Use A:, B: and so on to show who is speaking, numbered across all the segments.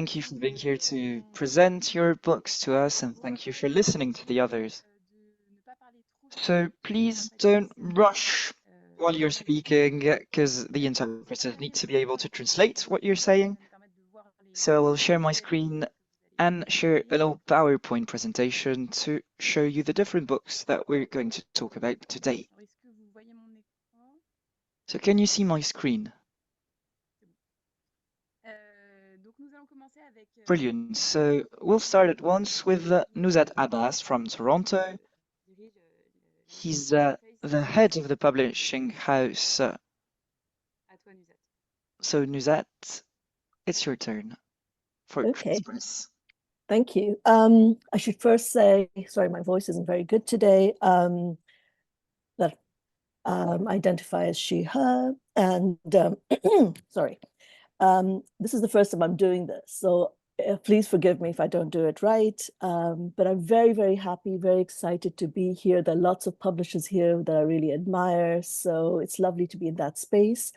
A: Thank you for being here to present your books to us, and thank you for listening to the others. So please don't rush while you're speaking, because the interpreters need to be able to translate what you're saying. So I will share my screen and share a little PowerPoint presentation to show you the different books that we're going to talk about today. So can you see my screen? Brilliant. So we'll start at once with Nuzat Abbas from Toronto. He's the head of the publishing house. So Nuzat, it's your turn for
B: Okay,
A: Express.
B: thank you. I should first say, sorry, my voice isn't very good today, that identify as she, her, and sorry. This is the first time I'm doing this, so please forgive me if I don't do it right. But I'm very, very happy, very excited to be here. There are lots of publishers here that I really admire, so it's lovely to be in that space.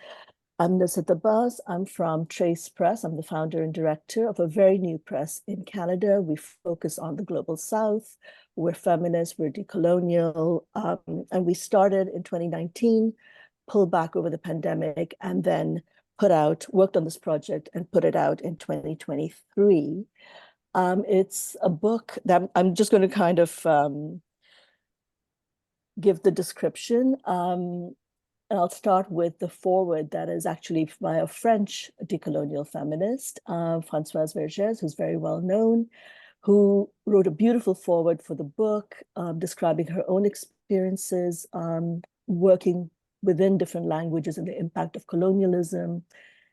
B: I'm Nuzat Abbas. I'm from Trace Press. I'm the founder and director of a very new press in Canada. We focus on the global south. We're feminist, we're decolonial, and we started in 2019, pulled back over the pandemic, and then worked on this project and put it out in 2023. It's a book that I'm just going to kind of give the description. And I'll start with the foreword that is actually by a French decolonial feminist, Françoise Vergès, who's very well known, who wrote a beautiful foreword for the book, describing her own experiences working within different languages and the impact of colonialism.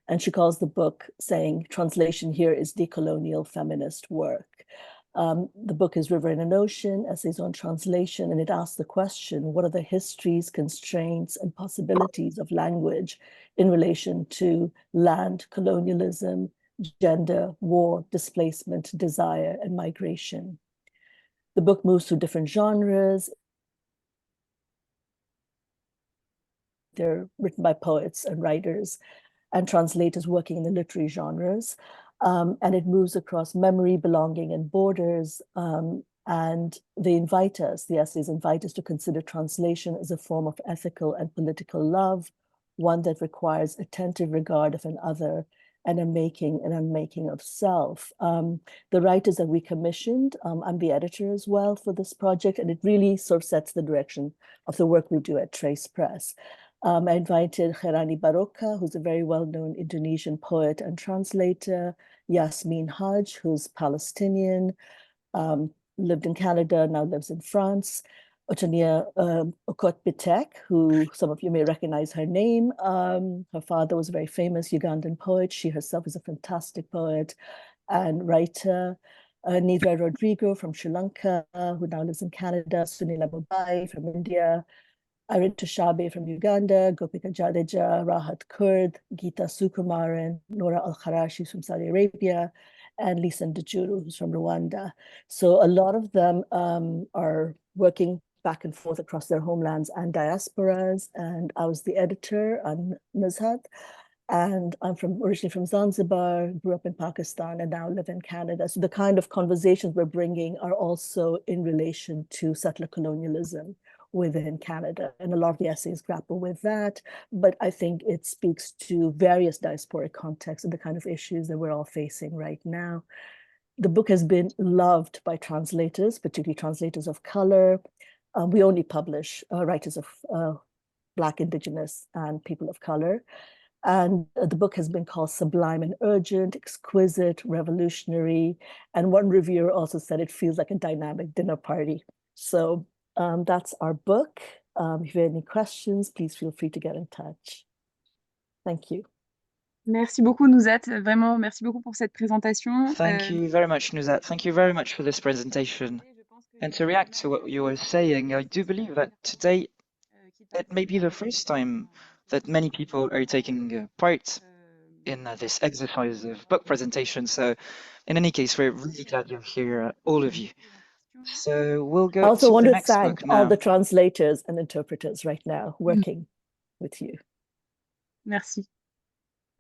B: And she calls the book saying, translation here is decolonial feminist work. The book is River in an Ocean, Essays on Translation, and it asks the question, what are the histories, constraints, and possibilities of language in relation to land, colonialism, gender, war, displacement, desire, and migration? The book moves through different genres. They're written by poets and writers and translators working in the literary genres. And it moves across memory, belonging, and borders. And the essays invite us to consider translation as a form of ethical and political love, one that requires attentive regard of an other and a making and unmaking of self. The writers that we commissioned, I'm the editor as well for this project, and it really sort of sets the direction of the work we do at Trace Press. I invited Khairani Baraka, who's a very well-known Indonesian poet and translator, Yasmin Haj, who's Palestinian, lived in Canada, now lives in France, Otania Okot Bitek, who some of you may recognize her name. Her father was a very famous Ugandan poet. She herself is a fantastic poet and writer. Nidra Rodrigo from Sri Lanka, who now lives in Canada, Sunila Mubai from India, Irene Tushabe from Uganda, Gopika Jadeja, Rahat Kurd, Geeta Sukumaran, Nora Al-Kharashi from Saudi Arabia, and Lisa Ndjuru, who's from Rwanda. So a lot of them are working back and forth across their homelands and diasporas. And I was the editor on Nuzhat. And I'm originally from Zanzibar, grew up in Pakistan, and now live in Canada. So the kind of conversations we're bringing are also in relation to settler colonialism within Canada. And a lot of the essays grapple with that, but I think it speaks to various diasporic contexts and the kind of issues that we're all facing right now. The book has been loved by translators, particularly translators of color. We only publish writers of Black, Indigenous, and people of color. And the book has been called sublime and urgent, exquisite, revolutionary. And one reviewer also said it feels like a dynamic dinner party. So that's our book. If you have any questions, please feel free to get in touch. Thank you.
C: Merci beaucoup, Nuzat. Vraiment, merci beaucoup pour cette présentation.
A: Thank you very much, Nuzat. Thank you very much for this presentation. And to react to what you were saying, I do believe that today it may be the first time that many people are taking part in this exercise of book presentation. So in any case, we're really glad you're here, all of you. So we'll go
B: I also
A: to
B: want
A: the
B: to
A: next
B: thank
A: book
B: all
A: now.
B: the translators and interpreters right now working with you.
C: Merci.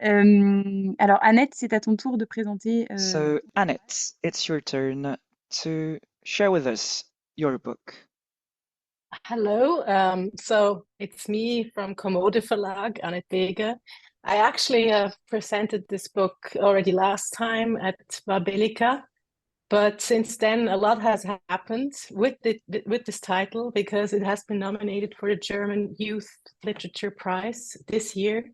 C: Alors, Annette, c'est à ton tour de présenter.
A: So, Annette, it's your turn to share with us your book.
D: Hello, so it's me from Commode Verlag, Annette Weger. I actually presented this book already last time at Babelica, but since then a lot has happened with this title because it has been nominated for the German Youth Literature Prize this year.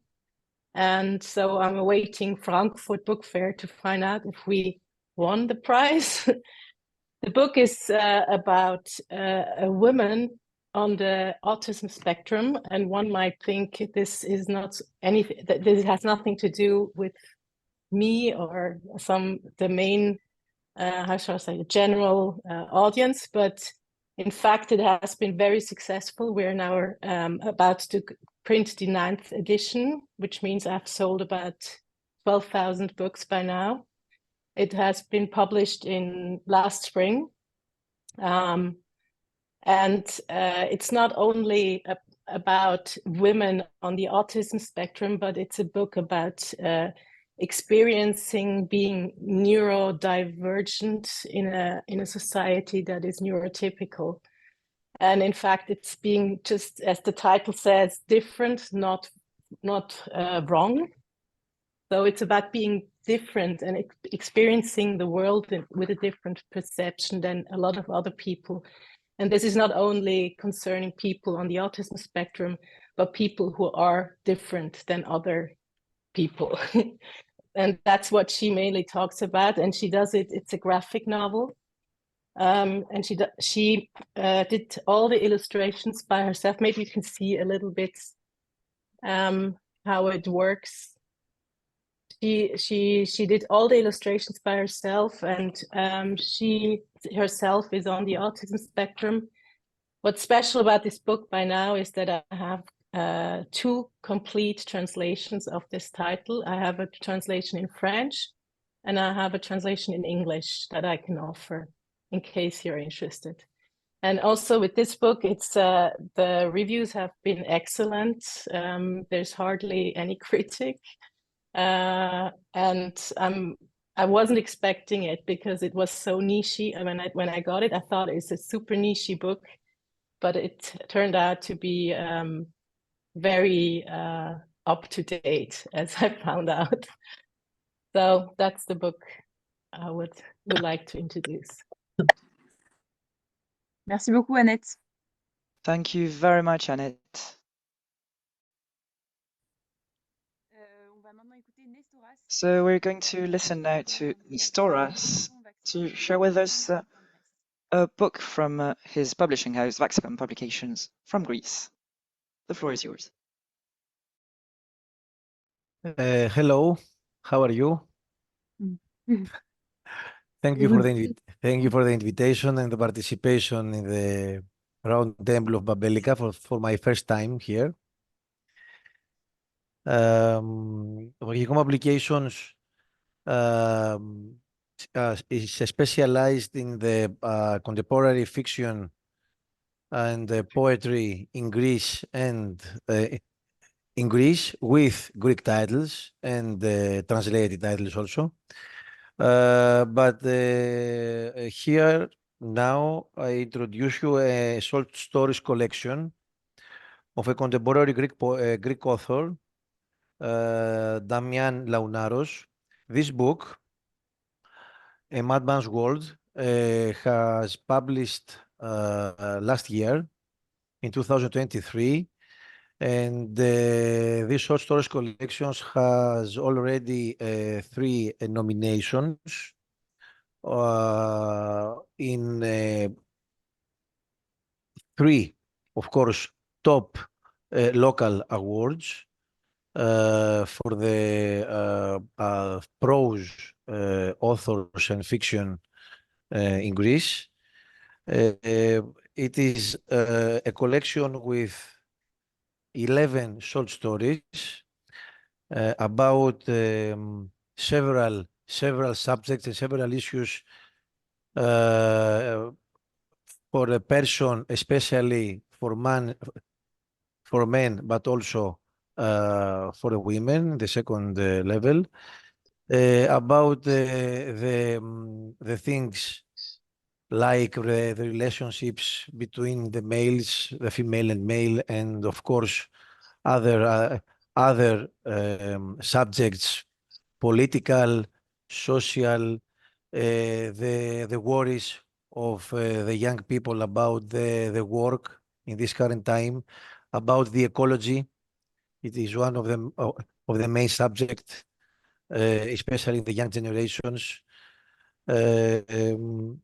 D: And so I'm awaiting Frankfurt Book Fair to find out if we won the prize. The book is about a woman on the autism spectrum, and one might think this is not anything, that this has nothing to do with me or the main, how shall I say, the general audience, but in fact, it has been very successful. We're now about to print the 9th edition, which means I've sold about 12,000 books by now. It has been published in last spring. It's not only about women on the autism spectrum, but it's a book about experiencing being neurodivergent in a society that is neurotypical. And in fact, it's being, just as the title says, different, not wrong. So it's about being different and experiencing the world with a different perception than a lot of other people. And this is not only concerning people on the autism spectrum, but people who are different than other people. And that's what she mainly talks about. And she does it, it's a graphic novel. And she did all the illustrations by herself. Maybe you can see a little bit how it works. She did all the illustrations by herself, and she herself is on the autism spectrum. What's special about this book by now is that I have 2 complete translations of this title. I have a translation in French, and I have a translation in English that I can offer in case you're interested. And also with this book, it's the reviews have been excellent. There's hardly any critic. And I wasn't expecting it because it was so nichey. When I got it, I thought it's a super nichey book, but it turned out to be very up to date, as I found out. So that's the book I would like to introduce.
C: Merci beaucoup, Annette.
A: Thank you very much, Annette.
C: On va maintenant écouter Nestoras.
A: So we're going to listen now to Nestoras to share with us a book from his publishing house, Vaxicum Publications, from Greece. The floor is yours.
E: Hello, how are you? Thank you for the invitation and the participation in the round table of Babelica for my first time here. Vaxicum Publications is specialized in the contemporary fiction and poetry in Greece and in Greece with Greek titles and translated titles also. But here now I introduce you a short stories collection of a contemporary Greek author, Damian Launaros. This book, A Madman's World, has published last year in 2023. And this short stories collections has already 3 nominations in 3, of course, top local awards for the prose authors and fiction in Greece. It is a collection with 11 short stories about several subjects and several issues for a person, especially for men, but also for the women, the second level, about the things like the relationships between the males, the female and male, and of course other subjects, political, social, the worries of the young people about the work in this current time, about the ecology. It is one of the main subject, especially in the young generations. Uh, um,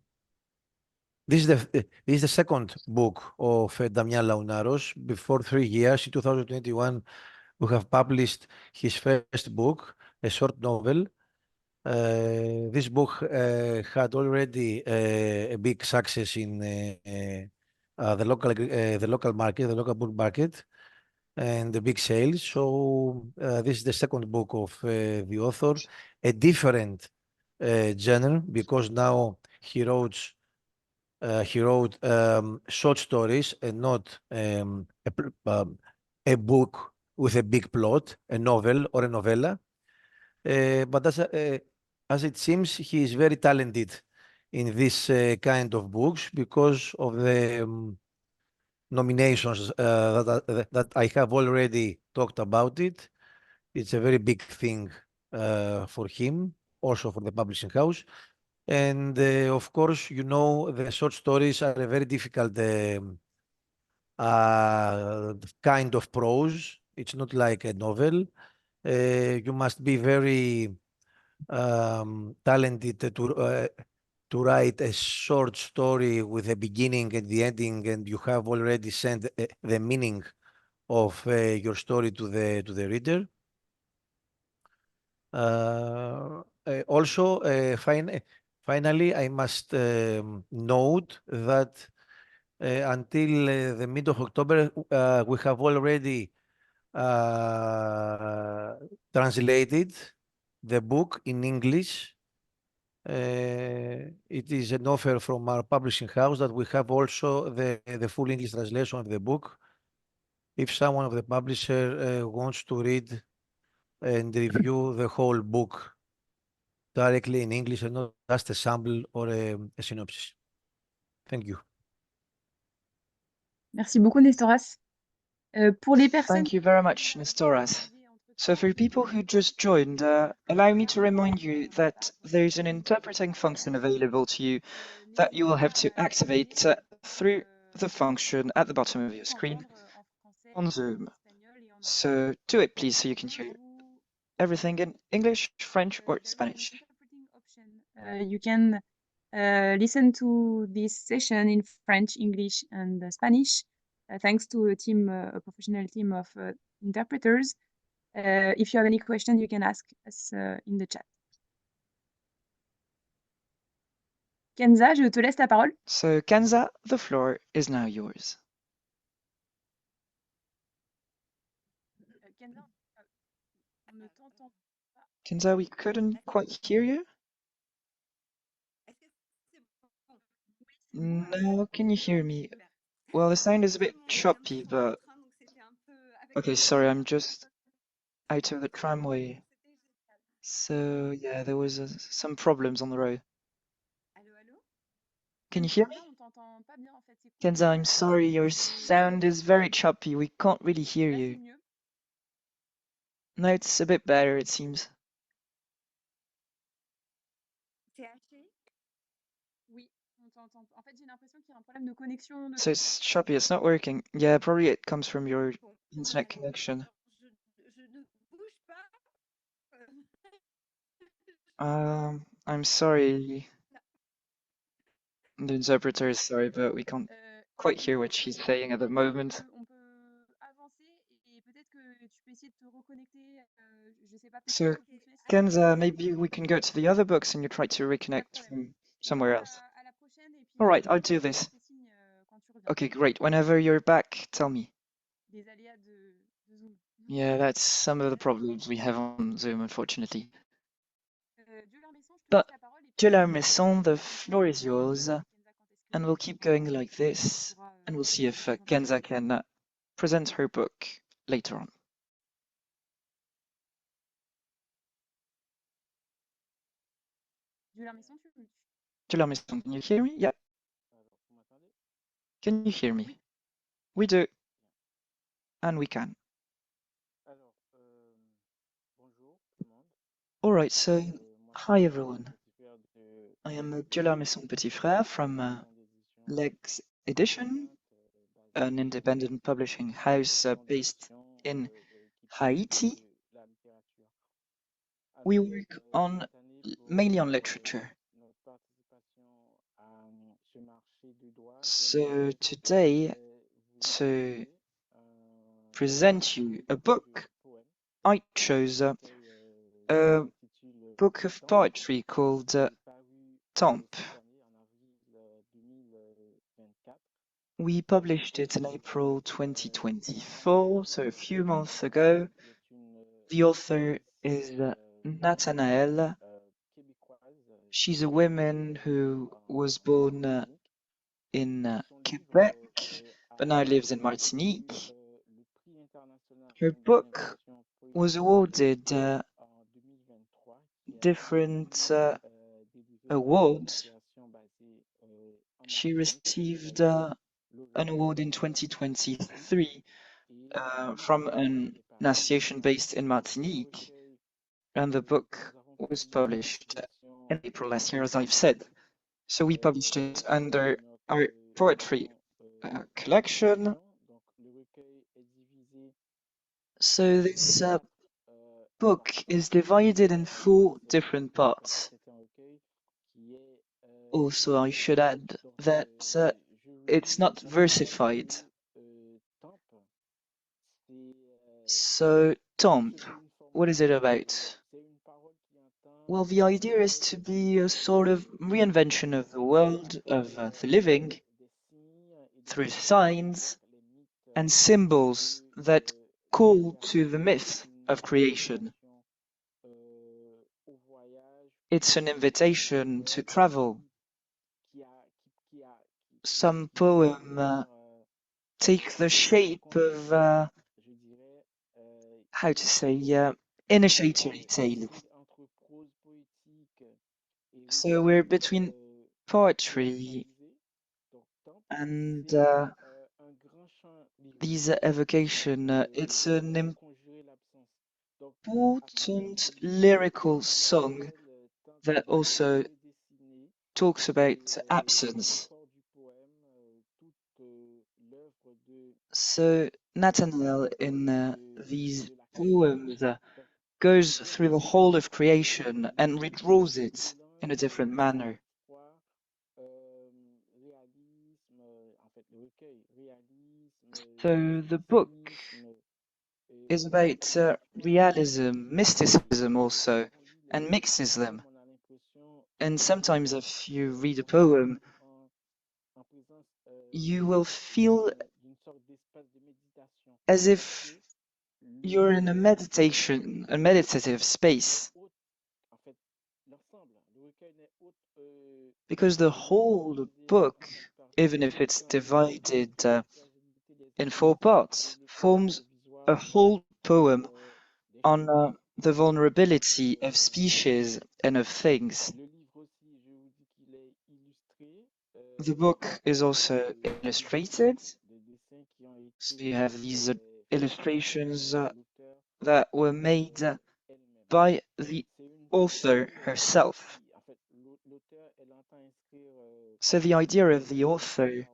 E: this is the second book of Damian Launaros. Before 3 years, in 2021, we have published his first book, a short novel. This book had already a big success in the local market, the local book market, and the big sales. So this is the second book of the author, a different genre because now he wrote short stories and not a book with a big plot, a novel or a novella. But as it seems, he is very talented in this kind of books because of the nominations that I have already talked about it. It's a very big thing for him, also for the publishing house. And of course, the short stories are a very difficult kind of prose. It's not like a novel. You must be very talented to write a short story with a beginning and the ending, and you have already sent the meaning of your story to the reader. Also, finally, I must note that until the mid of October, we have already translated the book in English. It is an offer from our publishing house that we have also the full English translation of the book. If someone of the publisher wants to read and review the whole book directly in English and not just a sample or a synopsis. Thank you.
C: Merci beaucoup, Nestoras. Pour les personnes
A: Thank you very much, Nestoras. So for people who just joined, allow me to remind you that there's an interpreting function available to you that you will have to activate through the function at the bottom of your screen on Zoom. So do it, please, so you can hear everything in English, French, or Spanish.
C: You can listen to this session in French, English, and Spanish, thanks to a professional team of interpreters. If you have any question, you can ask us in the chat. Kenza, je te laisse la parole.
A: So Kenza, the floor is now yours.
C: Kenza, on ne t'entend pas.
A: Kenza, we couldn't quite hear you. No, can you hear me? Well, the sound is a bit choppy, but... Okay, sorry, I'm just out of the tramway. So, yeah, there was some problems on the road. Can you hear me? Kenza, I'm sorry, your sound is very choppy. We can't really hear you. No, it's a bit better, it seems.
C: Oui, on t'entend. En fait, j'ai l'impression qu'il y a un problème de connexion.
A: So it's choppy, it's not working. Yeah, probably it comes from your internet connection. I'm sorry. The interpreter is sorry, but we can't quite hear what she's saying at the moment.
C: On peut avancer et peut-être que tu peux essayer de te reconnecter. Je sais pas, peut-être
A: So,
C: que ça peut fonctionner. Si ça
A: Kenza, maybe we can go to the other books and you try to reconnect from somewhere else.
C: à la prochaine et puis
A: All right, I'll do this.
C: fais signe quand tu reviens.
A: Okay, great. Whenever you're back, tell me.
C: Des aléas de Zoom.
A: Yeah, that's some of the problems we have on Zoom, unfortunately.
C: Dieu leur maison, je te
A: But,
C: laisse la parole et puis
A: Dieu la maison, the floor is yours, and we'll keep going like this, and we'll see if Kenza can present her book later on. Maison, can you hear me? Yeah. Can you hear me? We do. And we can. All right, so hi everyone. I am Guillaume Maison Petit Frère from Legs Edition, an independent publishing house based in Haiti. We work on mainly on literature. So today, to present you a book, I chose a book of poetry called Temp. We published it in April 2024, so a few months ago. The author is Nathanaëlle. She's a woman who was born in Quebec, but now lives in Martinique. Her book was awarded different awards. She received an award in 2023 from an association based in Martinique, and the book was published in April last year, as I've said. So we published it under our poetry collection. So this book is divided in 4 different parts. Also, I should add that it's not versified. So, Temp, what is it about? Well, the idea is to be a sort of reinvention of the world, of the living, through signs and symbols that call to the myth of creation. It's an invitation to travel. Some poems take the shape of, how to say, initiatory tales. So we're between poetry and these evocation. It's an important lyrical song that also talks about absence. So Nathanael in these poems goes through the whole of creation and redraws it in a different manner. So the book is about realism, mysticism also, and mixes them. And sometimes if you read a poem, you will feel as if you're in a meditative space. Because the whole book, even if it's divided in 4 parts, forms a whole poem on the vulnerability of species and of things. The book is also illustrated, so you have these illustrations that were made by the author herself. So the idea of the author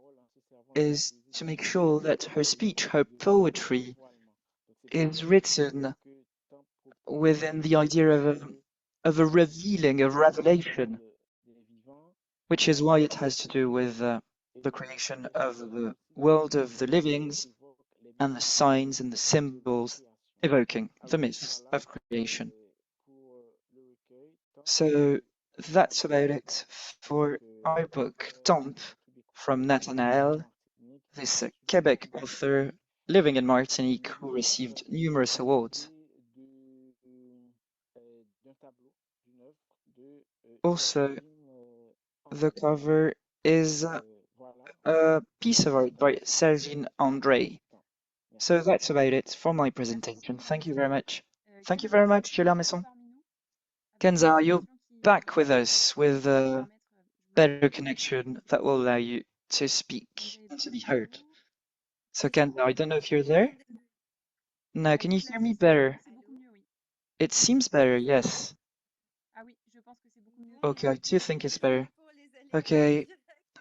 A: is to make sure that her speech, her poetry, is written within the idea of a revealing, a revelation, which is why it has to do with the creation of the world of the livings and the signs and the symbols evoking the myths of creation. So that's about it for our book, Temp, from Nathanaëlle, this Quebec author living in Martinique who received numerous awards. Also, the cover is a piece of art by Sergine André. So that's about it for my presentation. Thank you very much. Thank you very much, Julia Messon. Kenza, are you back with us with a better connection that will allow you to speak and to be heard. So Kenza, I don't know if you're there. Now, can you hear me better? It seems better, yes. Okay, I do think it's better. Okay,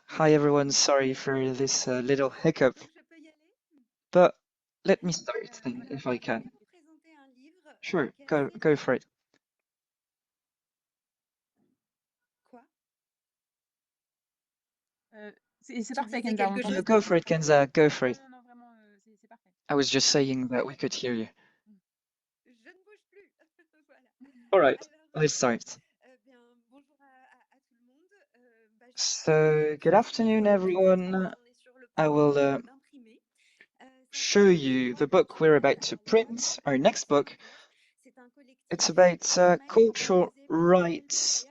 A: hi everyone, sorry for this little hiccup, but let me start then, if I can. Sure, go for it.
C: C'est parfait, Kenza.
A: No, go for it, Kenza, go for it.
C: Non, vraiment, c'est parfait.
A: I was just saying that we could hear you. All right, let's start. So, good afternoon, everyone. I will show you the book we're about to print, our next book. It's about cultural rights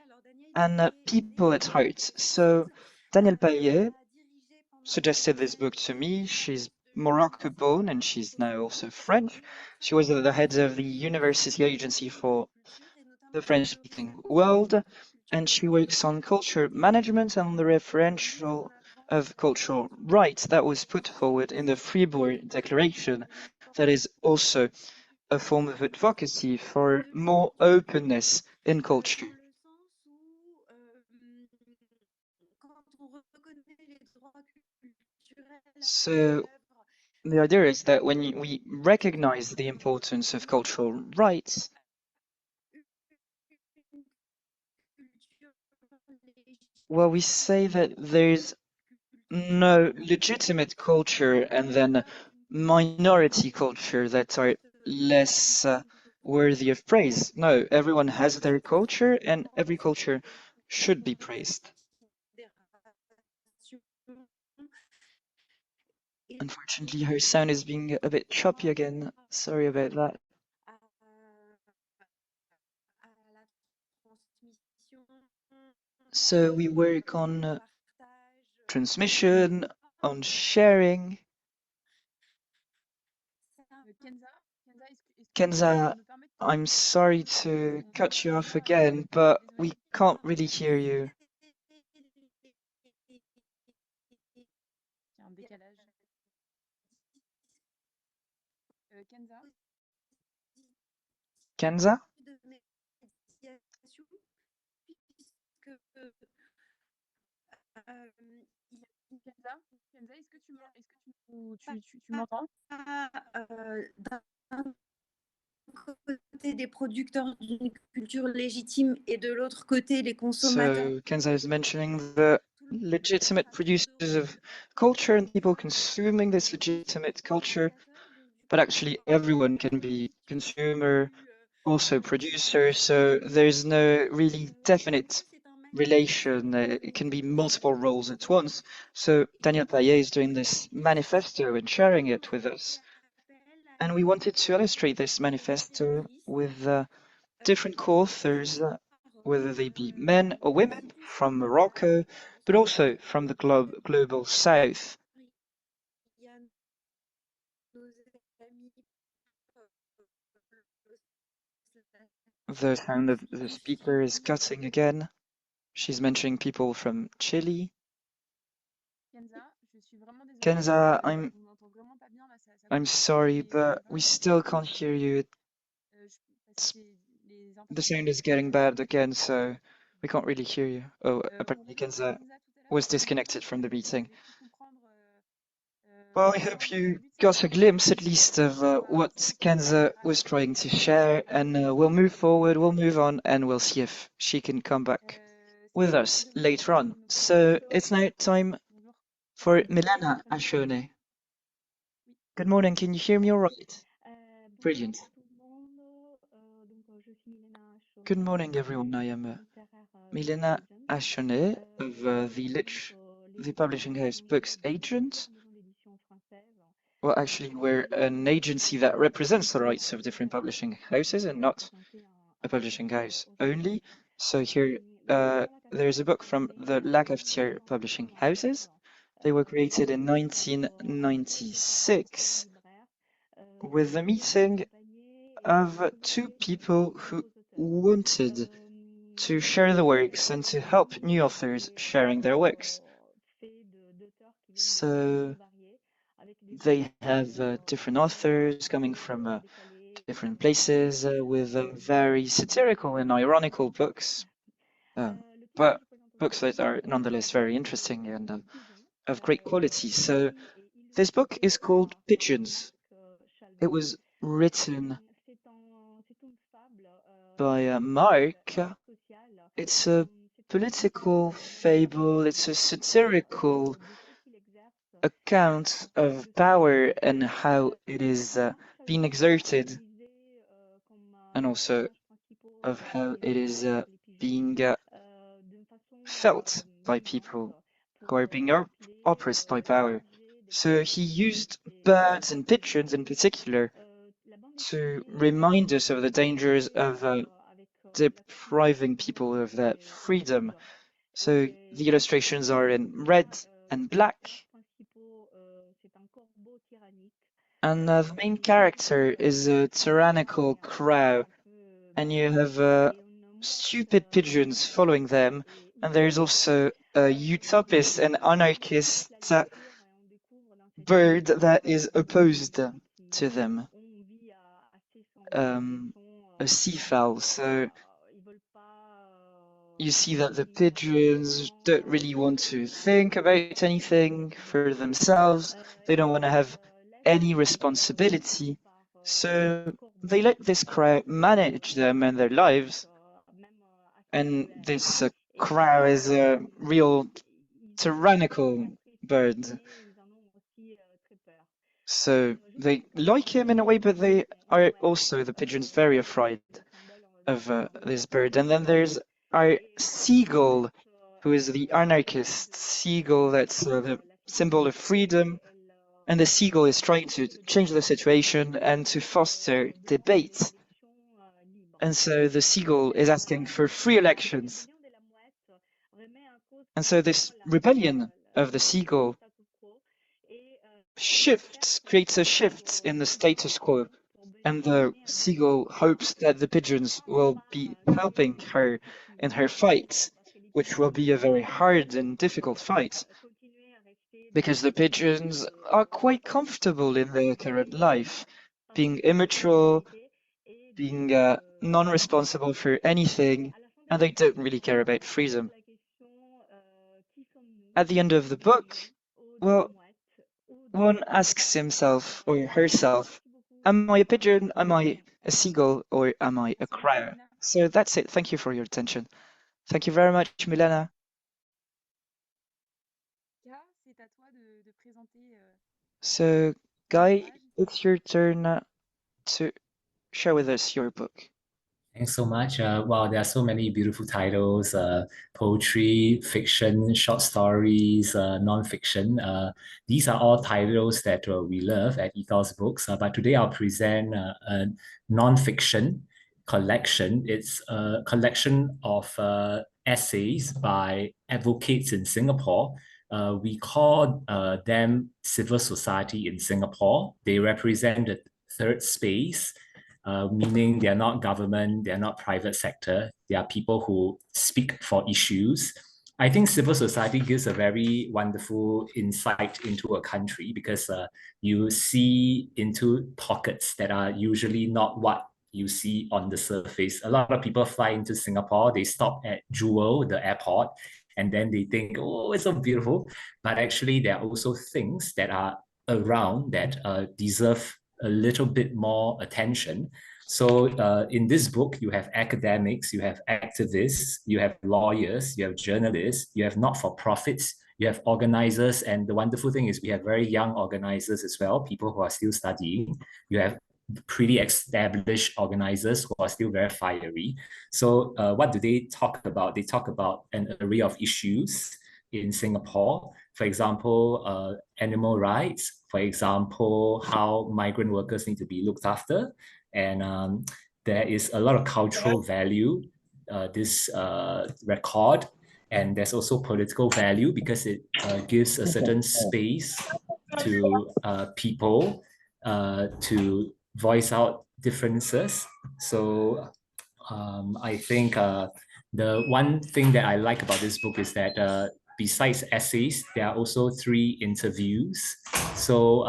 A: and people at heart. So, Danielle Payet suggested this book to me. She's Morocco born and she's now also French. She was the head of the University Agency for the French-speaking world, and she works on culture management and the referential of cultural rights that was put forward in the Fribourg Declaration. That is also a form of advocacy for more openness in culture. So the idea is that when we recognize the importance of cultural rights, well, we say that there's no legitimate culture and then minority culture that are less worthy of praise. No, everyone has their culture and every culture should be praised. Unfortunately, her sound is being a bit choppy again. Sorry about that. So we work on transmission, on sharing. Kenza, I'm sorry to cut you off again, but we can't really hear you.
C: Il y a un décalage. Kenza?
A: Kenza?
C: Kenza, est-ce que tu m'entends?
F: D'un côté des producteurs d'une culture légitime et de l'autre côté les consommateurs.
A: So Kenza is mentioning the legitimate producers of culture and people consuming this legitimate culture, but actually everyone can be consumer, also producer, so there's no really definite relation. It can be multiple roles at once. So Daniel Payet is doing this manifesto and sharing it with us. And we wanted to illustrate this manifesto with different co-authors, whether they be men or women from Morocco, but also from the global south. The sound of the speaker is cutting again. She's mentioning people from Chile. Kenza, I'm sorry, but we still can't hear you. The sound is getting bad again, so we can't really hear you. Oh, apparently Kenza was disconnected from the meeting. Well, I hope you got a glimpse at least of what Kenza was trying to share, and we'll move forward, we'll move on, and we'll see if she can come back with us later on. So it's now time for Milena Ashone. Good morning, can you hear me all right? Brilliant. Good morning, everyone. I am Milena Ashone of the publishing house Books Agent. Well, actually, we're an agency that represents the rights of different publishing houses and not a publishing house only. So here, there's a book from the Lagaftier publishing houses. They were created in 1996 with the meeting of two people who wanted to share the works and to help new authors sharing their works. So they have different authors coming from different places with very satirical and ironical books, but books that are nonetheless very interesting and of great quality. So this book is called Pigeons. It was written by Mark. It's a political fable, it's a satirical account of power and how it is being exerted, and also of how it is being felt by people who are being oppressed by power. So he used birds and pigeons in particular to remind us of the dangers of depriving people of their freedom. So the illustrations are in red and black. And the main character is a tyrannical crow, and you have stupid pigeons following them, and there's also a utopist and anarchist bird that is opposed to them, a seafowl. So you see that the pigeons don't really want to think about anything for themselves. They don't want to have any responsibility. So they let this crow manage them and their lives. And this crow is a real tyrannical bird. So they like him in a way, but they are also, the pigeons, very afraid of this bird. And then there's our seagull, who is the anarchist seagull that's the symbol of freedom. And the seagull is trying to change the situation and to foster debate. And so the seagull is asking for free elections. And so this rebellion of the seagull creates a shift in the status quo. And the seagull hopes that the pigeons will be helping her in her fight, which will be a very hard and difficult fight, because the pigeons are quite comfortable in their current life, being immature, being non-responsible for anything, and they don't really care about freedom. At the end of the book, well, one asks himself or herself, am I a pigeon, am I a seagull, or am I a crow? So that's it. Thank you for your attention. Thank you very much, Milena. So, Guy, it's your turn to share with us your book.
G: Thanks so much. Wow, there are so many beautiful titles, poetry, fiction, short stories, non-fiction. These are all titles that we love at Ethos Books. But today I'll present a non-fiction collection. It's a collection of essays by advocates in Singapore. We call them civil society in Singapore. They represent the third space, meaning they're not government, they're not private sector. They are people who speak for issues. I think civil society gives a very wonderful insight into a country because you see into pockets that are usually not what you see on the surface. A lot of people fly into Singapore, they stop at Jewel, the airport, and then they think, oh, it's so beautiful. But actually, there are also things that are around that deserve a little bit more attention. So in this book, you have academics, you have activists, you have lawyers, you have journalists, you have not-for-profits, you have organizers. And the wonderful thing is we have very young organizers as well, people who are still studying. You have pretty established organizers who are still very fiery. So what do they talk about? They talk about an array of issues in Singapore. For example, animal rights, for example, how migrant workers need to be looked after. And there is a lot of cultural value, this record. And there's also political value because it gives a certain space to people to voice out differences. So I think The one thing that I like about this book is that besides essays, there are also 3 interviews. So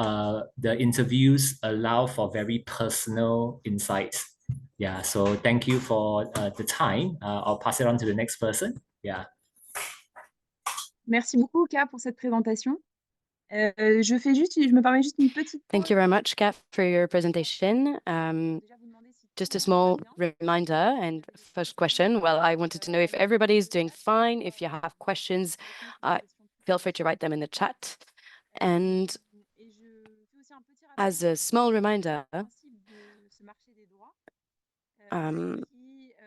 G: the interviews allow for very personal insights. Yeah, so thank you for the time. I'll pass it on to the next person. Yeah.
C: Merci beaucoup, Ka, pour cette présentation. Je me permets juste une petite
H: Thank you very much, Kat, for your presentation. Just a small reminder and first question. Well, I wanted to know if everybody is doing fine. If you have questions, feel free to write them in the chat. And as a small reminder,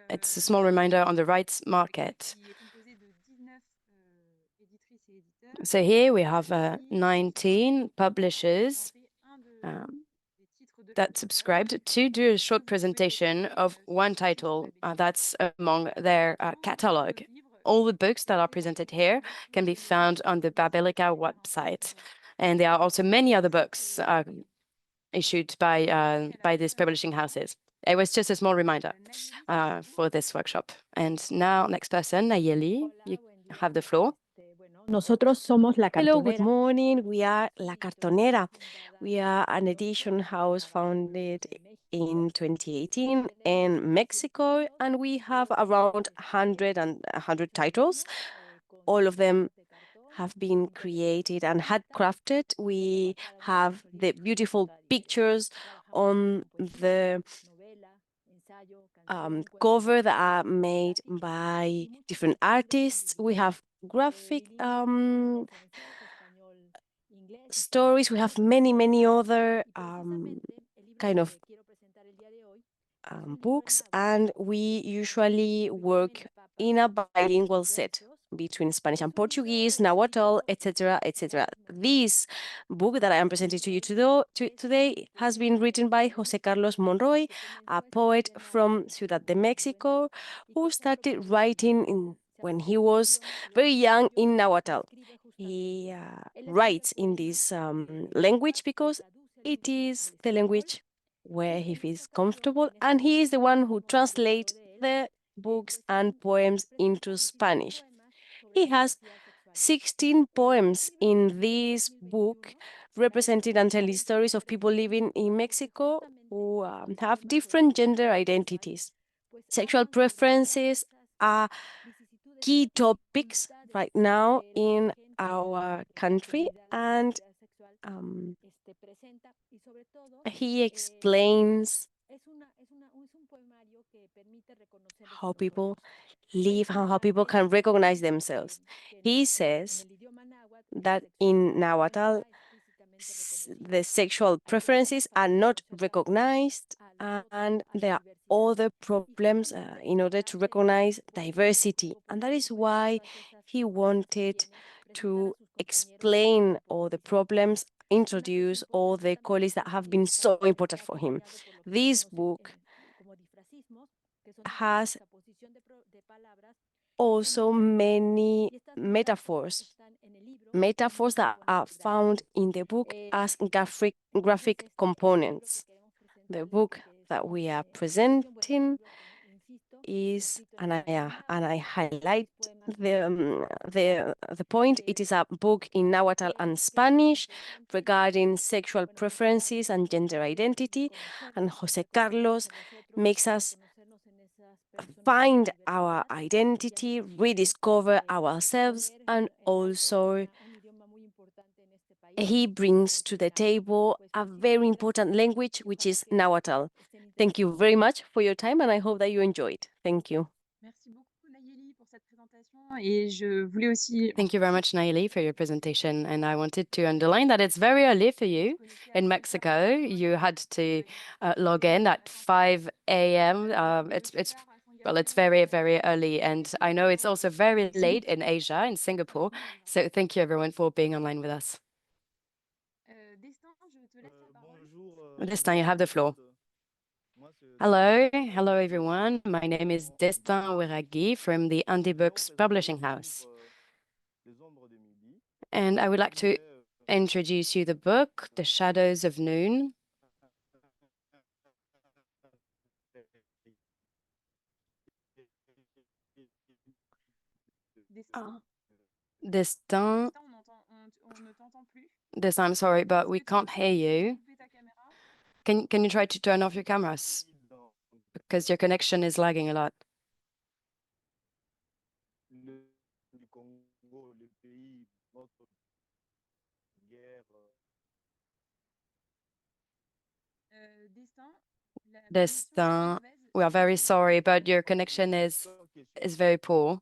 H: it's a small reminder on the rights market. So here we have 19 publishers that subscribed to do a short presentation of one title that's among their catalogue. All the books that are presented here can be found on the Babelica website. And there are also many other books issued by these publishing houses. It was just a small reminder for this workshop. And now, next person, Nayeli, you have the floor.
I: Nosotros somos La
H: Hello,
I: Cartonera.
H: good morning. We are La Cartonera. We are an edition house founded in 2018 in Mexico, and we have around 100 titles. All of them have been created and handcrafted. We have the beautiful pictures on the cover that are made by different artists. We have graphic stories. We have many other kind of books, and we usually work in a bilingual set between Spanish and Portuguese, Nahuatl, etc., etc. This book that I am presenting to you today has been written by José Carlos Monroy, a poet from Ciudad de Mexico, who started writing when he was very young in Nahuatl. He writes in this language because it is the language where he feels comfortable, and he is the one who translates the books and poems into Spanish. He has 16 poems in this book representing and telling stories of people living in Mexico who have different gender identities. Sexual preferences are key topics right now in our country, and he explains how people live and how people can recognize themselves. He says that in Nahuatl, the sexual preferences are not recognized, and there are other problems in order to recognize diversity. And that is why he wanted to explain all the problems, introduce all the qualities that have been so important for him. This book has also many metaphors that are found in the book as graphic components. The book that we are presenting is, and I highlight the point, it is a book in Nahuatl and Spanish regarding sexual preferences and gender identity, and José Carlos makes us find our identity, rediscover ourselves, and also he brings to the table a very important language, which is Nahuatl. Thank you very much for your time, and I hope that you enjoyed. Thank you. Thank you very much, Nayeli, for your presentation. And I wanted to underline that it's very early for you in Mexico. You had to log in at 5 a.m. It's very early, and I know it's also very late in Asia, in Singapore. So thank you, everyone, for being online with us. Destin, you have the floor. Hello, everyone. My name is Destin Oueragui from the Indie Books Publishing House. And I would like to introduce you the book, The Shadows of Noon. Destin, I'm sorry, but we can't hear you. Can you try to turn off your cameras? Because your connection is lagging a lot. Destin, we are very sorry, but your connection is very poor.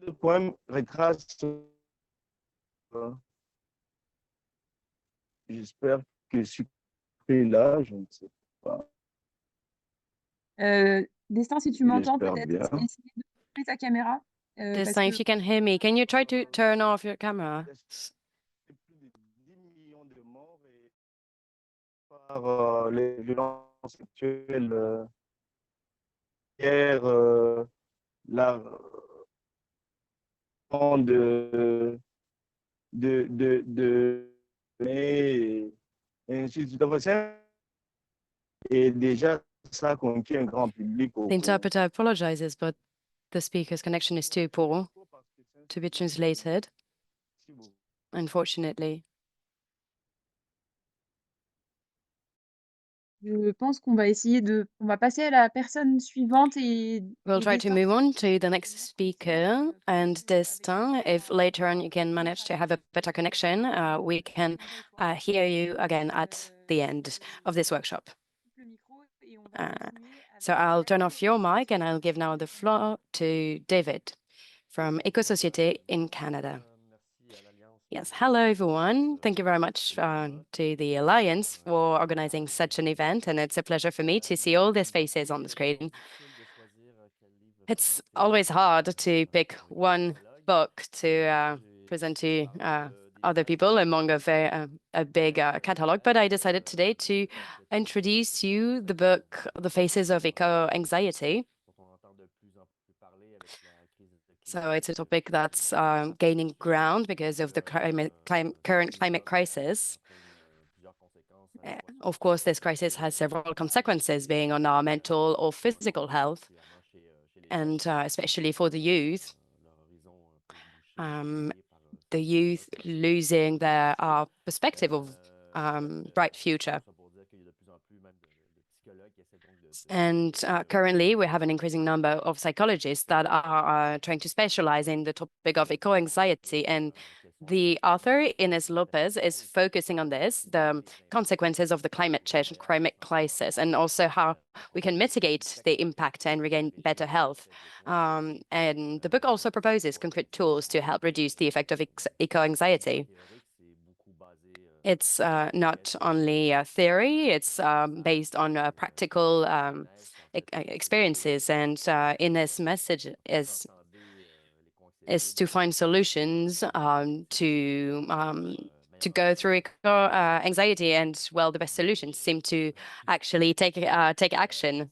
J: Le poème retrace, j'espère que je suis là, je ne sais pas.
C: Destin, si tu m'entends,
J: J'espère
C: peut-être
J: bien.
C: essayer de couper ta caméra.
H: Destin, if you can hear me, can you try to turn off your camera?
J: Plus de 10 millions de morts et par les violences sexuelles, guerre, la et ainsi de suite. Et déjà, ça a conquis un grand public.
H: The interpreter apologizes, but the speaker's connection is too poor to be translated, unfortunately.
C: Je pense qu'on va on va passer à la personne suivante et
H: We'll try to
C: Destin.
H: move on to the next speaker, and this time, if later on you can manage to have a better connection, we can hear you again at the end of this workshop. So I'll turn off your mic and I'll give now the floor to David from Éco-Société in Canada. Yes, hello everyone. Thank you very much to the Alliance for organizing such an event, and it's a pleasure for me to see all these faces on the screen. It's always hard to pick one book to present to other people among a big catalog, but I decided today to introduce you the book The Faces of Eco-Anxiety. So it's a topic that's gaining ground because of the current climate crisis. Of course, this crisis has several consequences, being on our mental or physical health, and especially for the youth. The youth losing their perspective of bright future. And currently, we have an increasing number of psychologists that are trying to specialize in the topic of eco-anxiety. And the author, Ines Lopez, is focusing on this, the consequences of the climate change and climate crisis, and also how we can mitigate the impact and regain better health. And the book also proposes concrete tools to help reduce the effect of eco-anxiety. It's not only a theory, it's based on practical experiences. And Ines' message is to find solutions to go through anxiety, and well, the best solutions seem to actually take action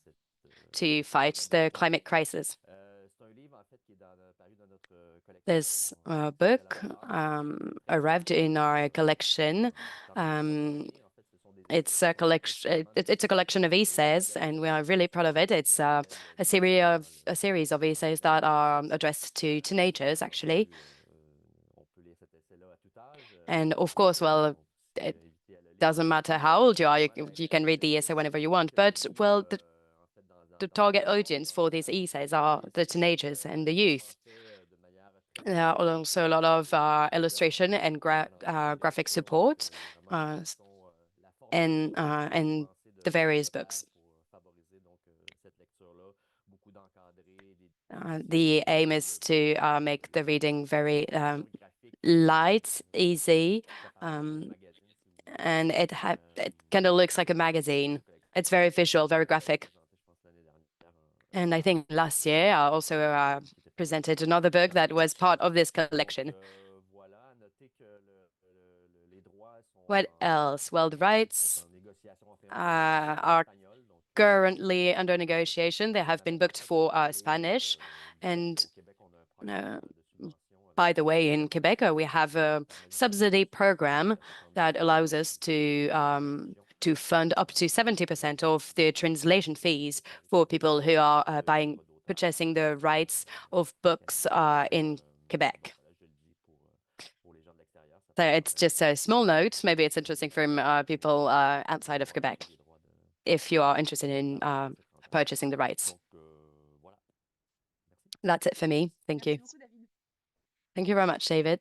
H: to fight the climate crisis. This book arrived in our collection. It's a collection of essays, and we are really proud of it. It's a series of essays that are addressed to teenagers, actually. And of course, well, it doesn't matter how old you are, you can read the essay whenever you want. But well, the target audience for these essays are the teenagers and the youth. There are also a lot of illustration and graphic support in the various books. The aim is to make the reading very light, easy, and it kind of looks like a magazine. It's very visual, very graphic. And I think last year I also presented another book that was part of this collection. What else? Well, the rights are currently under negotiation. They have been booked for Spanish. And by the way, in Quebec, we have a subsidy program that allows us to
K: to fund up to 70% of the translation fees for people who are purchasing the rights of books in Quebec. So it's just a small note. Maybe it's interesting for people outside of Quebec if you are interested in purchasing the rights. That's it for me. Thank you. Thank you very much, David.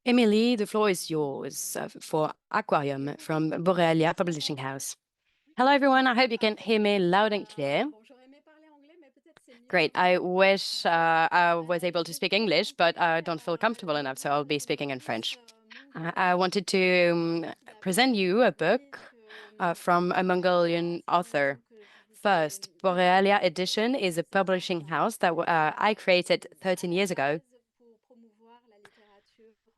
K: Emily, the floor is yours for Aquarium from Borealia Publishing House. Hello, everyone. I hope you can hear me loud and clear. Great. I wish I was able to speak English, but I don't feel comfortable enough, so I'll be speaking in French. I wanted to present you a book from a Mongolian author. First, Borealia Edition is a publishing house that I created 13 years ago.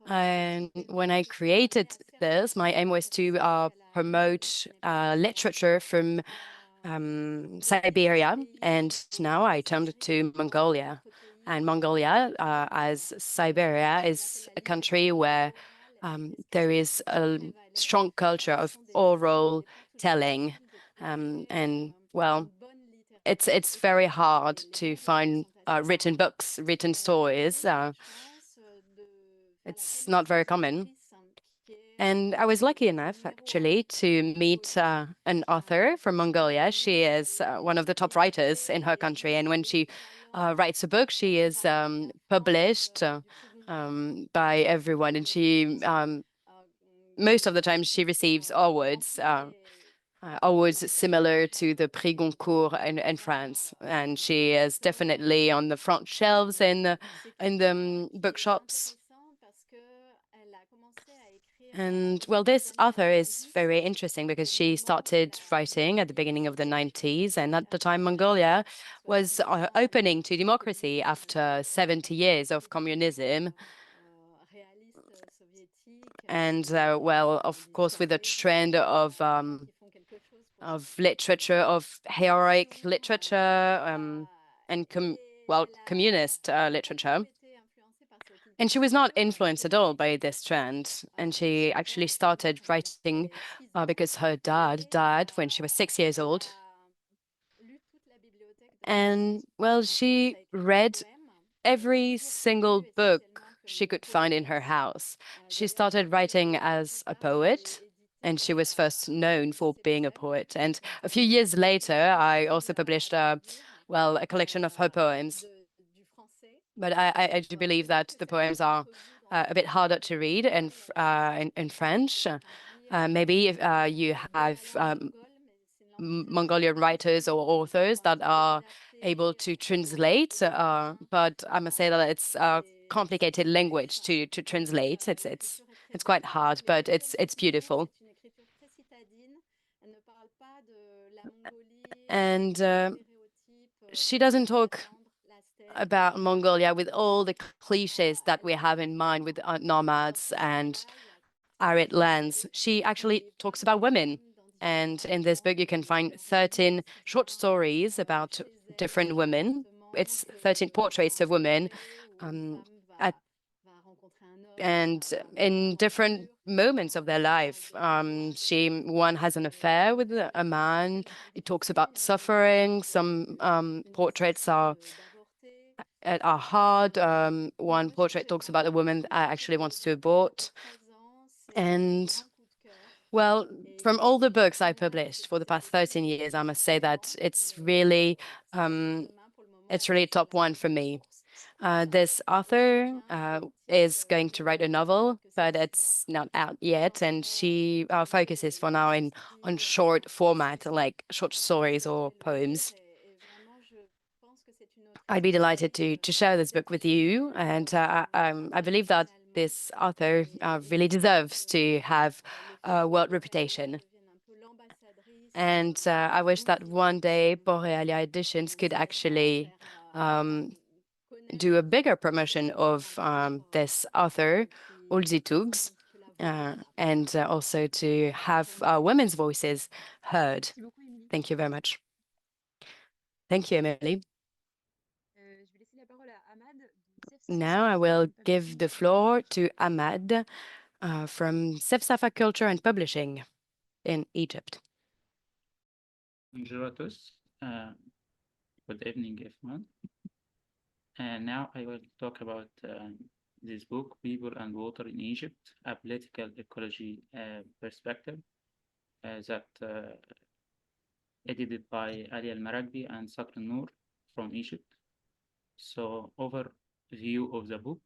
K: And when I created this, my aim was to promote literature from Siberia, and now I turned to Mongolia. And Mongolia, as Siberia, is a country where there is a strong culture of oral telling, and well, it's very hard to find written books, written stories. It's not very common. And I was lucky enough, actually, to meet an author from Mongolia. She is one of the top writers in her country. And when she writes a book, she is published by everyone. And she, most of the time, she receives awards. Awards similar to the Prix Goncourt in France. And she is definitely on the front shelves in the bookshops. And well, this author is very interesting because she started writing at the beginning of the 90s. And at the time, Mongolia was opening to democracy after 70 years of communism. And well, of course, with the trend of literature, of heroic literature, and communist literature. And she was not influenced at all by this trend. And she actually started writing because her dad died when she was 6 years old. And well, she read every single book she could find in her house. She started writing as a poet, and she was first known for being a poet. And a few years later, I also published a collection of her poems. But I do believe that the poems are a bit harder to read in French. Maybe if you have Mongolian writers or authors that are able to translate, but I must say that it's a complicated language to translate. It's quite hard, but it's beautiful. And she doesn't talk about Mongolia with all the cliches that we have in mind with nomads and arid lands. She actually talks about women. And in this book, you can find 13 short stories about different women. It's 13 portraits of women and in different moments of their life. One has an affair with a man. It talks about suffering. Some portraits are hard. One portrait talks about a woman that actually wants to abort. And well, from all the books I published for the past 13 years, I must say that it's really top one for me. This author is going to write a novel, but it's not out yet, and she focuses for now on short format, like short stories or poems. I'd be delighted to share this book with you, and I believe that this author really deserves to have a world reputation. And I wish that one day Borealia Editions could actually do a bigger promotion of this author, Ulzi Tugs, and also to have women's voices heard. Thank you very much. Thank you, Emily. Now I will give the floor to Ahmad from Sefsafa Culture and Publishing in Egypt.
L: Bonjour à tous. Good evening, everyone. And now I will talk about this book, People and Water in Egypt, a political ecology perspective, that edited by Ali Al-Maragbi and Sakr Noor from Egypt. So, overview of the book,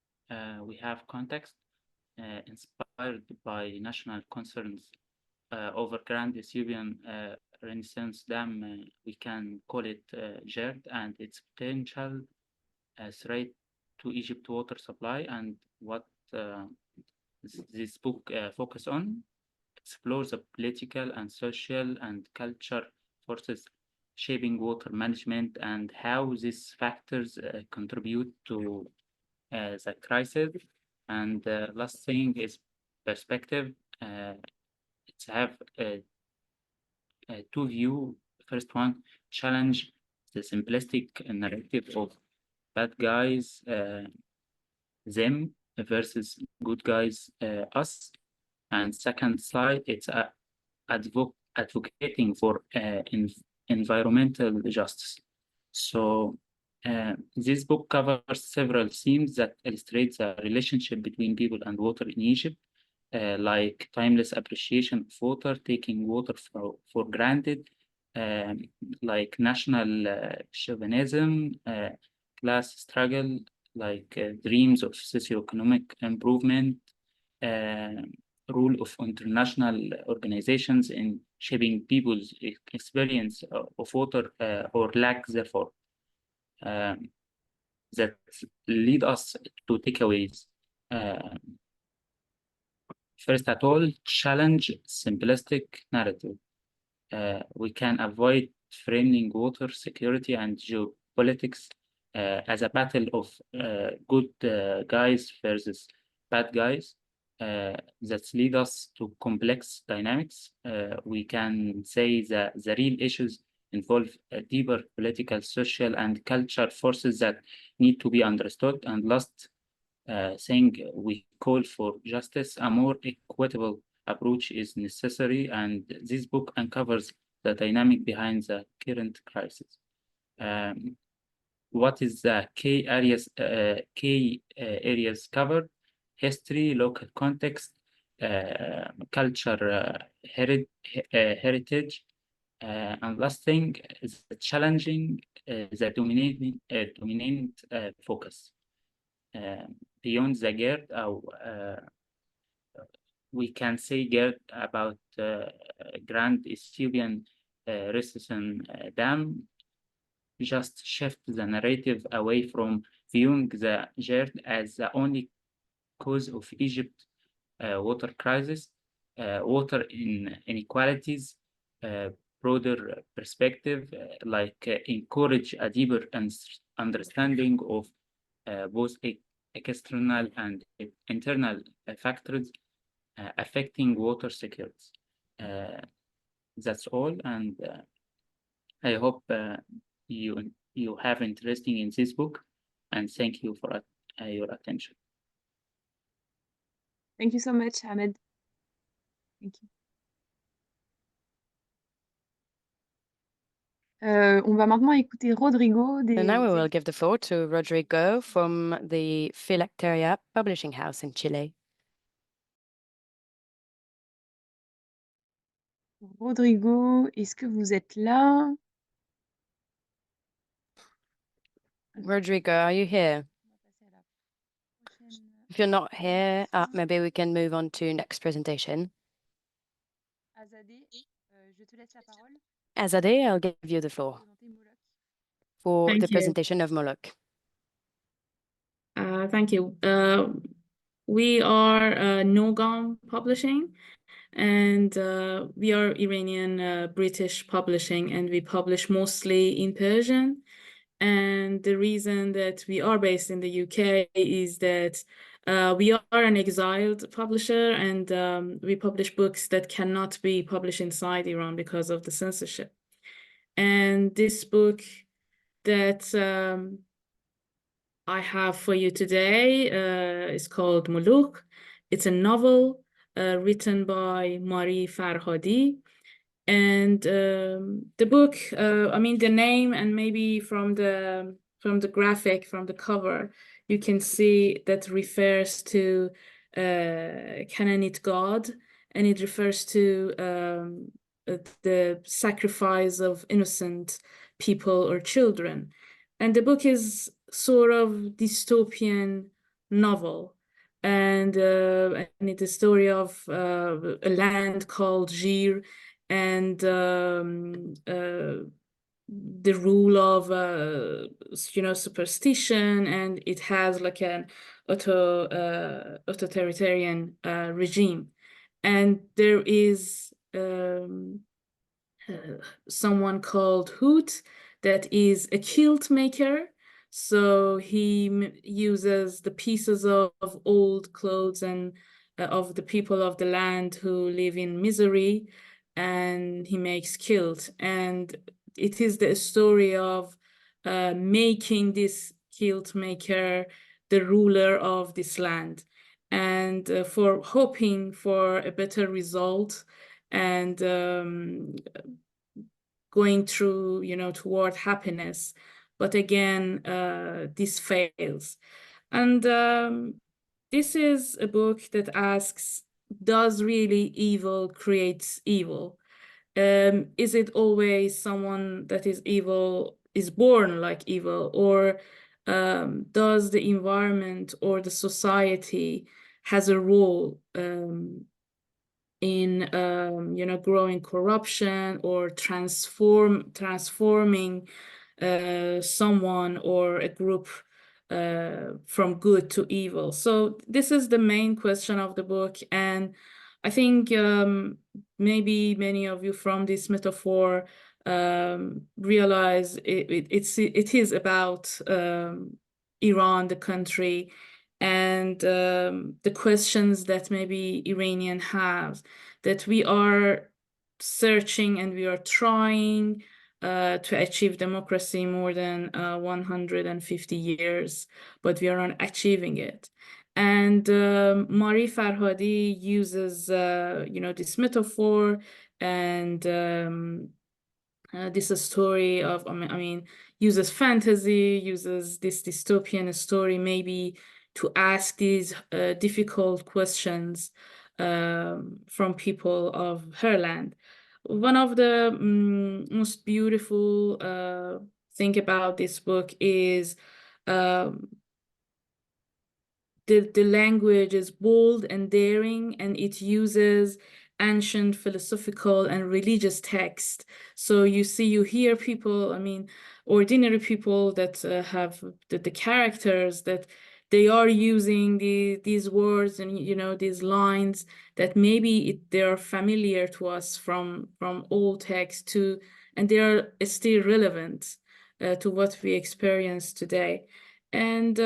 L: we have context inspired by national concerns over Grand Ethiopian Renaissance Dam, we can call it GERD, and its potential threat to Egypt water supply, and what this book focus on, explores the political and social and culture forces shaping water management and how these factors contribute to the crisis. And the last thing is perspective. It's have two view. First one, challenge the simplistic narrative of bad guys, them versus good guys, us. And second slide, it's advocating for environmental justice. So this book covers several themes that illustrate the relationship between people and water in Egypt, like timeless appreciation of water, taking water for granted, like national chauvinism, class struggle, like dreams of socioeconomic improvement, role of international organizations in shaping people's experience of water or lack therefore, that lead us to takeaways. First at all, challenge simplistic narrative. We can avoid framing water security and geopolitics as a battle of good guys versus bad guys. That lead us to complex dynamics. We can say that the real issues involve deeper political, social, and cultural forces that need to be understood. And last thing, we call for justice. A more equitable approach is necessary, and this book uncovers the dynamic behind the current crisis. What is the key areas covered? History, local context, culture, heritage, and last thing is challenging the dominant focus. Beyond the GERD, we can say GERD about Grand Ethiopian Renaissance Dam, just shift the narrative away from viewing the GERD as the only cause of Egypt water crisis, water inequalities, broader perspective, like encourage a deeper understanding of both external and internal factors affecting water security. That's all, and I hope you have interesting in this book, and thank you for your attention.
C: Thank you so much, Ahmed. Thank you. On va maintenant écouter Rodrigo.
K: And now we will give the floor to Rodrigo from the Phylacteria Publishing House in Chile.
C: Rodrigo, est-ce que vous êtes là?
K: Rodrigo, are you here? If you're not here, maybe we can move on to next presentation. Azadeh, I'll give you the floor for the presentation of Moloch.
M: Thank you. We are Nogam Publishing, and we are Iranian British publishing, and we publish mostly in Persian. And the reason that we are based in the UK is that we are an exiled publisher, and we publish books that cannot be published inside Iran because of the censorship. And this book that I have for you today is called Muluk. It's a novel written by Marie Farhadi. And the book, I mean, the name, and maybe from the graphic, from the cover, you can see that refers to Canaanite god, and it refers to the sacrifice of innocent people or children. And the book is sort of dystopian novel. And it's a story of a land called Jir, and the rule of superstition, and it has like an authoritarian regime. And there is someone called Hoot that is a quilt maker. So he uses the pieces of old clothes and of the people of the land who live in misery, and he makes quilt. And it is the story of making this quilt maker the ruler of this land, and for hoping for a better result, and going through, toward happiness. But again, this fails. And this is a book that asks, does really evil create evil? Is it always someone that is evil is born like evil, or does the environment or the society has a role in growing corruption or transforming someone or a group from good to evil? So this is the main question of the book, and I think maybe many of you from this metaphor realize it is about Iran, the country, and the questions that maybe Iranian have, that we are searching and we are trying to achieve democracy more than 150 years, but we are not achieving it. And Marie Farhadi uses, this metaphor and this story of, uses fantasy, uses this dystopian story maybe to ask these difficult questions from people of her land. One of the most beautiful thing about this book is the language is bold and daring, and it uses ancient philosophical and religious text. So you hear people, ordinary people that have the characters, that they are using these words and these lines that maybe they are familiar to us from old text too, and they are still relevant to what we experience today. And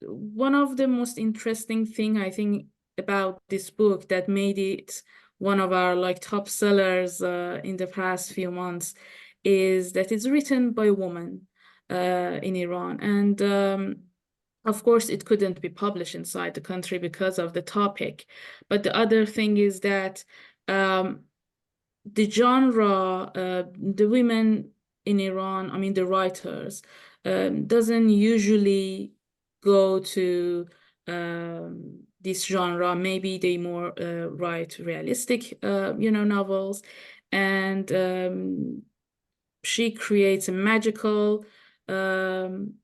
M: one of the most interesting thing I think about this book that made it one of our top sellers in the past few months is that it's written by a woman in Iran. And of course, it couldn't be published inside the country because of the topic. But the other thing is that the genre, the women in Iran, the writers, doesn't usually go to this genre. Maybe they more write realistic, novels, and she creates a magical word,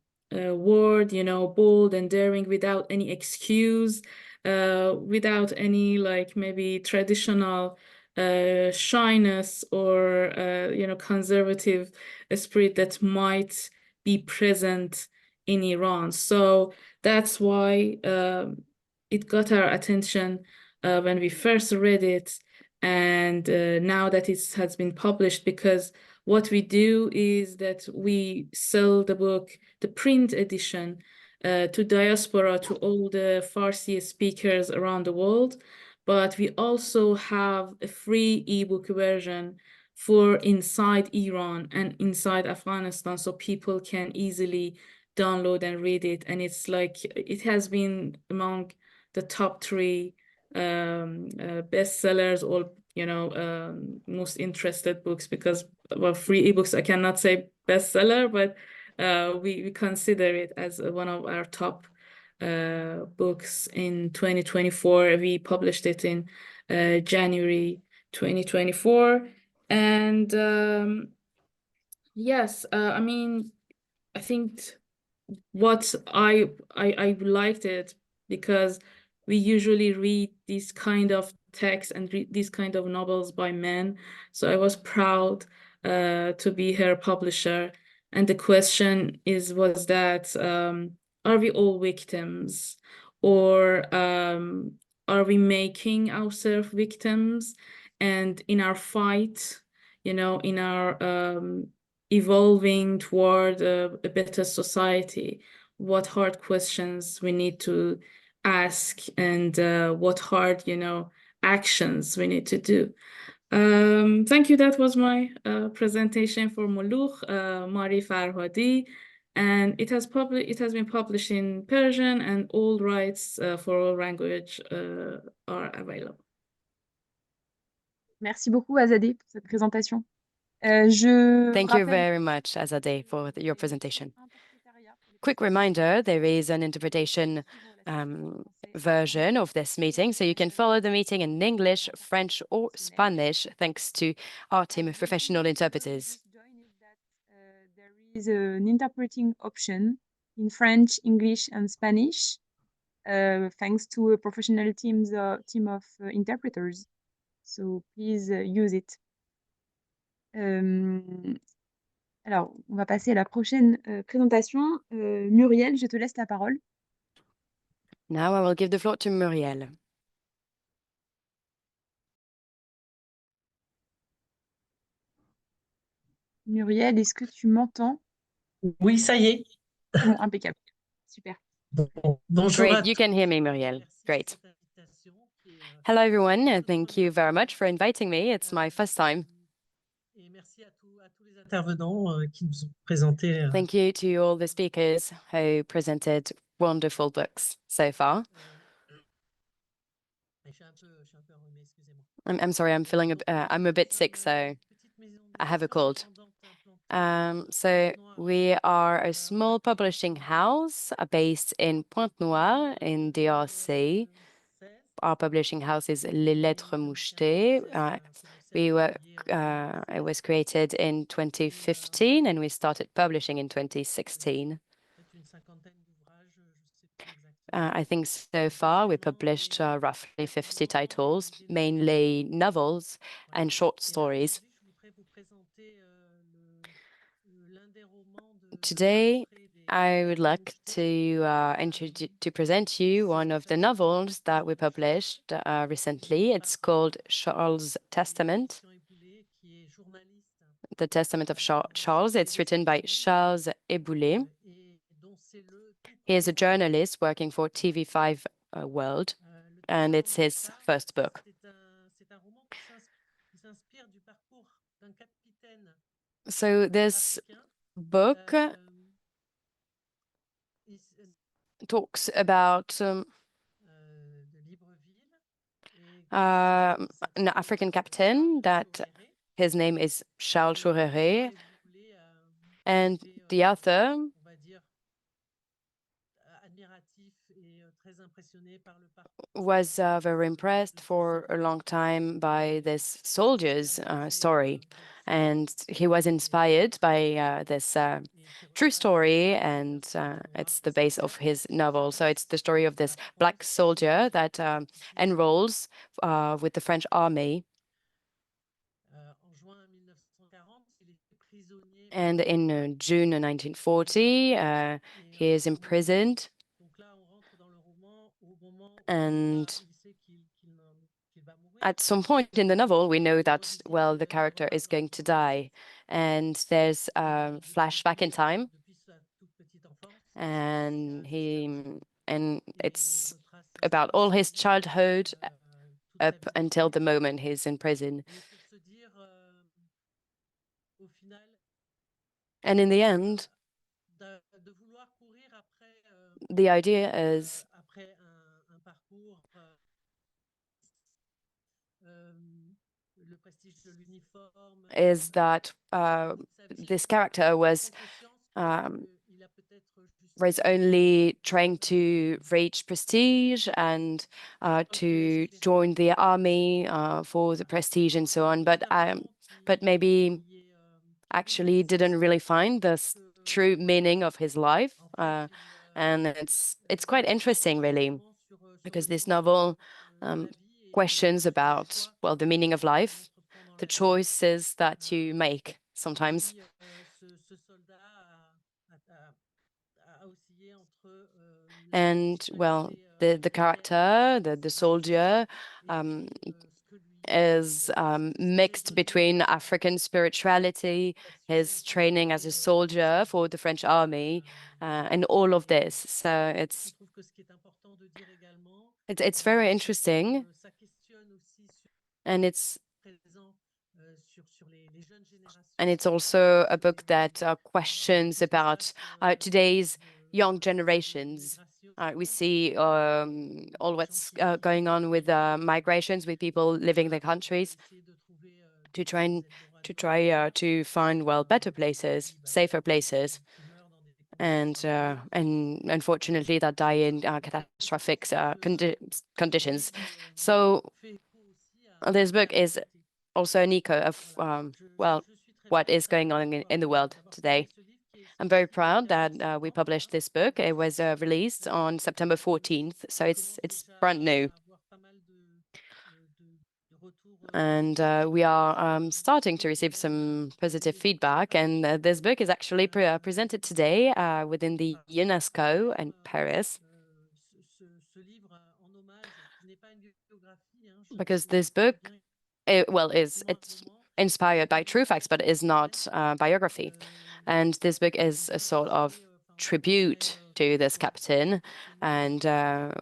M: bold and daring, without any excuse, without any maybe traditional shyness or conservative spirit that might be present in Iran. So that's why it got our attention when we first read it, and now that it has been published, because what we do is that we sell the book, the print edition, to diaspora, to all the Farsi speakers around the world. But we also have a free ebook version for inside Iran and inside Afghanistan, so people can easily download and read it. And it's like, it has been among the top 3 bestsellers, or, most interested books, because, well, free ebooks, I cannot say bestseller, but we consider it as one of our top books in 2024. We published it in January 2024. And yes, I mean, I think what I liked it because we usually read these kind of texts and read these kind of novels by men. So I was proud to be her publisher. And the question was that, are we all victims, or are we making ourselves victims? And in our fight, in our evolving toward a better society, what hard questions we need to ask, and what hard, actions we need to do. Thank you. That was my presentation for Molouk, Mari Farhadi, and it has been published in Persian, and all rights for all language are available.
C: Merci beaucoup, Azadeh, pour cette présentation. Je
K: Thank you very much, Azadeh, for your presentation. Quick reminder, there is an interpretation version of this meeting, so you can follow the meeting in English, French, or Spanish, thanks to our team of professional interpreters.
C: There is an interpreting option in French, English, and Spanish, thanks to a professional team of interpreters. So please use it. Alors, on va passer à la prochaine présentation. Muriel, je te laisse la parole.
K: Now I will give the floor to Muriel.
C: Muriel, est-ce que tu m'entends?
N: Oui, ça y est.
C: Bon, impeccable. Super.
N: Bonjour
K: Great, you can hear me, Muriel. Great. Hello, everyone. Thank you very much for inviting me. It's my first time. Thank you to all the speakers who presented wonderful books so far. I'm sorry, I'm a bit sick, so I have a cold. So we are a small publishing house based in Pointe-Noire in DRC. Our publishing house is Les Lettres Mouchetées. It was created in 2015, and we started publishing in 2016. I think so far we published roughly 50 titles, mainly novels and short stories. Today, I would like to present you one of the novels that we published recently. It's called Charles' Testament. The Testament of Charles. It's written by Charles Eboulé. He is a journalist working for TV5 World, and it's his first book. So this book talks about an African captain that his name is Charles Chouret, and the author was very impressed for a long time by this soldier's story. And he was inspired by this true story, and it's the base of his novel. So it's the story of this black soldier that enrolls with the French army. And in June 1940, he is imprisoned. And at some point in the novel, we know that, well, the character is going to die. And there's a flashback in time. And it's about all his childhood up until the moment he's in prison. And in the end, the idea is that this character was only trying to reach prestige and to join the army for the prestige and so on, but maybe actually didn't really find the true meaning of his life. And it's quite interesting, really, because this novel questions about, well, the meaning of life, the choices that you make sometimes. And, well, the character, the soldier, is mixed between African spirituality, his training as a soldier for the French army, and all of this. So it's very interesting, and it's also a book that questions about today's young generations. We see all what's going on with migrations, with people leaving their countries to try to find, well, better places, safer places, and unfortunately that die in catastrophic conditions. So this book is also an echo of well, what is going on in the world today. I'm very proud that we published this book. It was released on September 14th, so it's brand new. And we are starting to receive some positive feedback. And this book is actually presented today within the UNESCO in Paris. Because this book, it's inspired by true facts, but is not biography. And this book is a sort of tribute to this captain. And the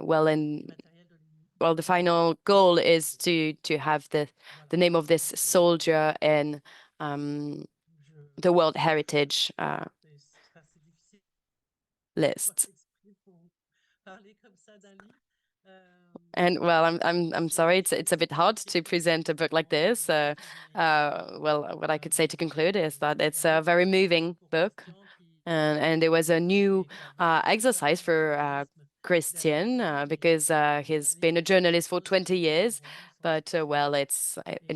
K: final goal is to have the name of this soldier in the World Heritage list. And, well, I'm sorry, it's a bit hard to present a book like this. Well, what I could say to conclude is that it's a very moving book, and it was a new exercise for Christian because he's been a journalist for 20 years, but well, it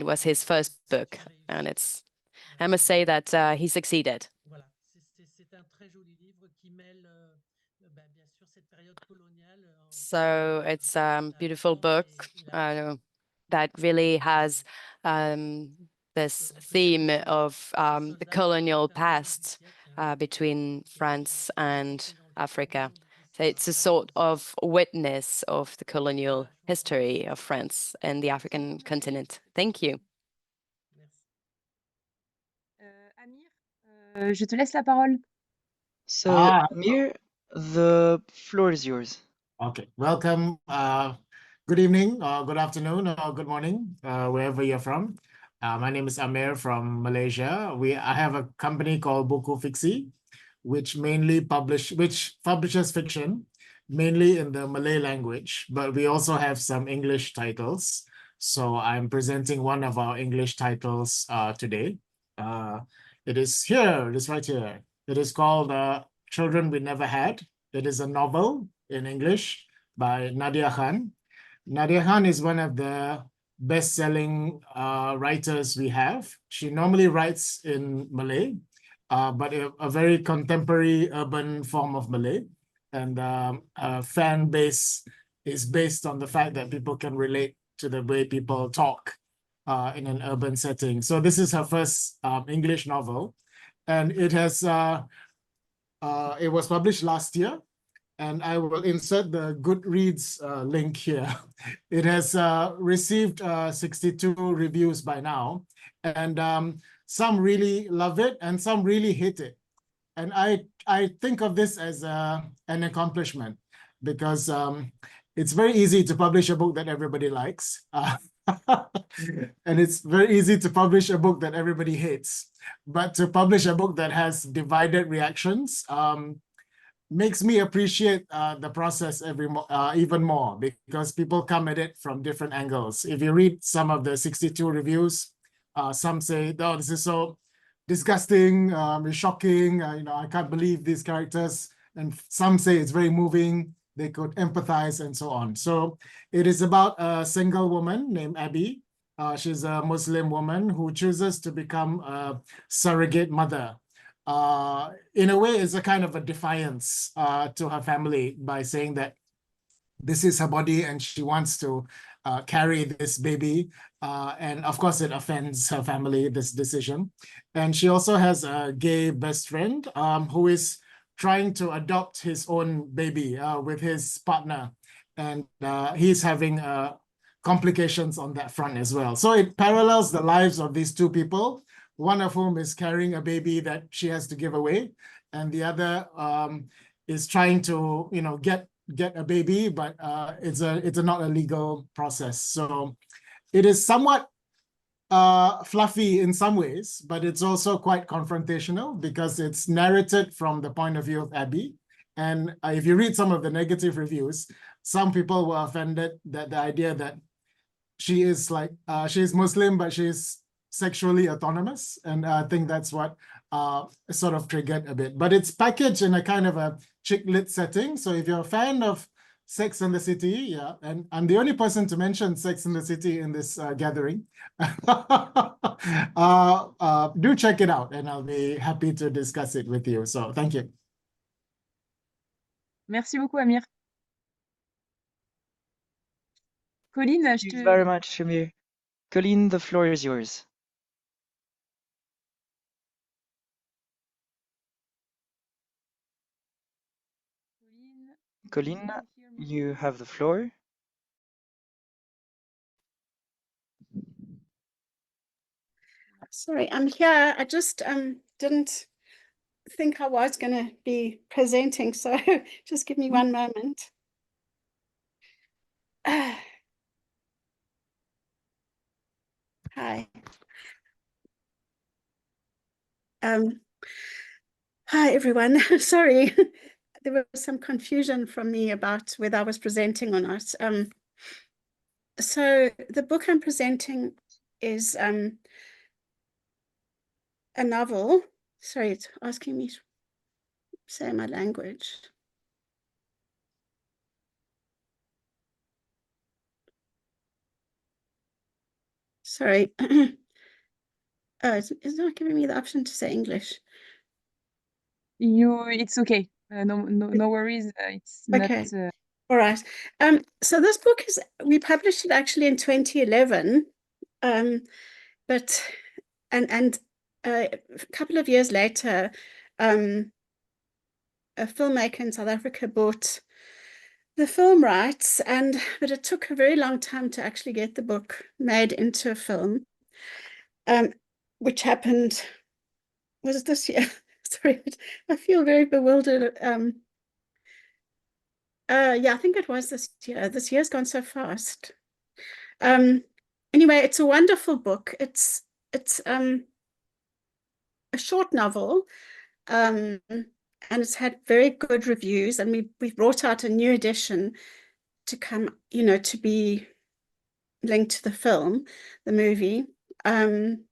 K: was his first book, and I must say that he succeeded. So it's a beautiful book that really has this theme of the colonial past between France and Africa. So it's a sort of witness of the colonial history of France and the African continent. Thank you.
C: Amir, je te laisse la parole.
A: So, Amir, the floor is yours.
O: Okay, welcome. Good evening, good afternoon, or good morning, wherever you're from. My name is Amir from Malaysia. I have a company called Buku Fiksi, which publishes fiction, mainly in the Malay language, but we also have some English titles. So I'm presenting one of our English titles today. It is here, it is right here. It is called Children We Never Had. It is a novel in English by Nadia Khan. Nadia Khan is one of the best-selling writers we have. She normally writes in Malay, but a very contemporary urban form of Malay. And fan base is based on the fact that people can relate to the way people talk in an urban setting. So this is her first English novel. And it was published last year. And I will insert the Goodreads link here. It has received 62 reviews by now, and some really love it and some really hate it. And I think of this as an accomplishment because it's very easy to publish a book that everybody likes. And it's very easy to publish a book that everybody hates. But to publish a book that has divided reactions, makes me appreciate the process even more, because people come at it from different angles. If you read some of the 62 reviews, some say, "Oh, this is so disgusting, it's shocking, I can't believe these characters." And some say it's very moving, they could empathize and so on. So it is about a single woman named Abby. She's a Muslim woman who chooses to become a surrogate mother. In a way, it's a kind of a defiance to her family by saying that this is her body and she wants to carry this baby. And of course, it offends her family, this decision. And she also has a gay best friend who is trying to adopt his own baby with his partner. And he's having complications on that front as well. So it parallels the lives of these two people, one of whom is carrying a baby that she has to give away, and the other is trying to, get a baby, but it's not a legal process. So it is somewhat fluffy in some ways, but it's also quite confrontational because it's narrated from the point of view of Abby. And if you read some of the negative reviews, some people were offended that the idea that she is she's Muslim, but she's sexually autonomous. And I think that's what sort of triggered a bit. But it's packaged in a kind of a chick lit setting. So if you're a fan of Sex and the City, yeah, and I'm the only person to mention Sex and the City in this gathering, do check it out and I'll be happy to discuss it with you. So thank you.
C: Merci beaucoup, Amir. Colline,
A: Thank you very much, Amir. Colline, the floor is yours. Colline, you have the floor.
P: Sorry, I'm here. I just didn't think I was going to be presenting, so just give me one moment. Hi. Hi, everyone. Sorry, there was some confusion from me about whether I was presenting or not. So the book I'm presenting is a novel. Sorry, it's asking me to say my language. Sorry. Oh, it's not giving me the option to say English.
C: It's okay. No worries. It's
P: okay.
C: Not.
P: All right. So this book we published it actually in 2011, but a couple of years later, a filmmaker in South Africa bought the film rights, but it took a very long time to actually get the book made into a film, which happened, was it this year? Sorry, I feel very bewildered. Yeah, I think it was this year. This year's gone so fast. Anyway, it's a wonderful book. It's a short novel, and it's had very good reviews. And we've brought out a new edition to come, to be linked to the film, the movie. And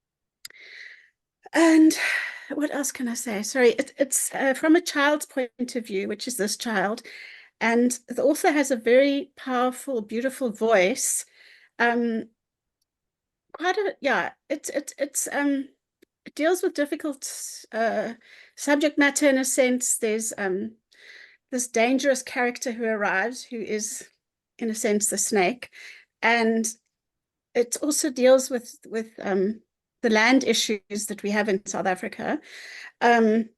P: what else can I say? Sorry, it's from a child's point of view, which is this child. And the author has a very powerful, beautiful voice. It deals with difficult subject matter in a sense. There's this dangerous character who arrives, who is, in a sense, the snake. And it also deals with the land issues that we have in South Africa. And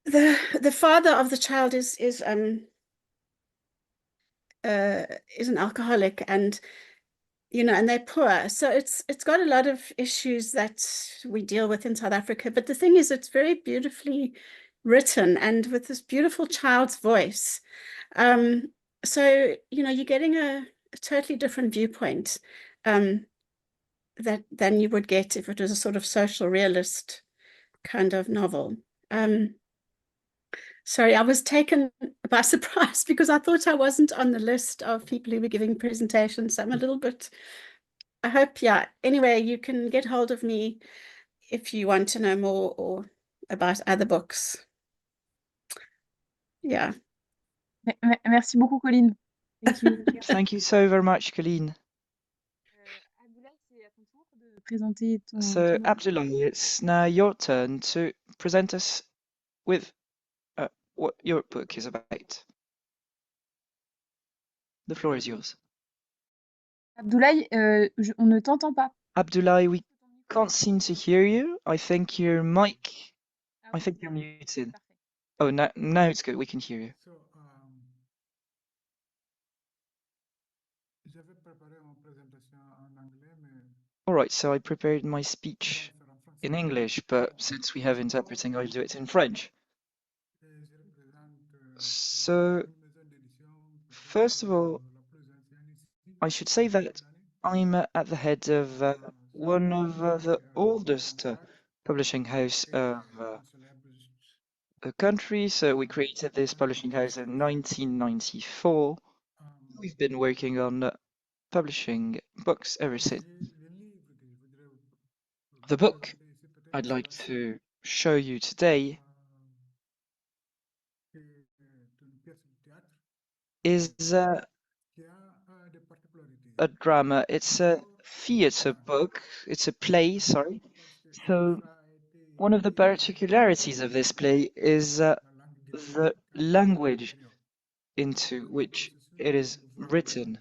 P: the father of the child is an alcoholic, and and they're poor. So it's got a lot of issues that we deal with in South Africa. But the thing is, it's very beautifully written and with this beautiful child's voice. So you're getting a totally different viewpoint than you would get if it was a sort of social realist kind of novel. Sorry, I was taken by surprise because I thought I wasn't on the list of people who were giving presentations. I'm a little bit, I hope, yeah. Anyway, you can get hold of me if you want to know more or about other books. Yeah.
C: Merci beaucoup, Colline. Thank you.
A: Thank you so very much, Colleen.
C: Abdoulaye, c'est à ton tour de présenter ton
A: So,
C: ton
A: Abdoulaye, it's now your turn to present us with what your book is about. The floor is yours.
C: Abdoulaye, on ne t'entend pas.
A: Abdoulaye, we can't seem to hear you. I think your mic, I think you're muted. Oh, now it's good. We can hear you. All right, so I prepared my speech in English, but since we have interpreting, I'll do it in French. So, first of all, I should say that I'm at the head of one of the oldest publishing house of the country. So we created this publishing house in 1994. We've been working on publishing books ever since. The book I'd like to show you today is a drama. It's a theatre book. It's a play, sorry. So one of the particularities of this play is the language into which it is written.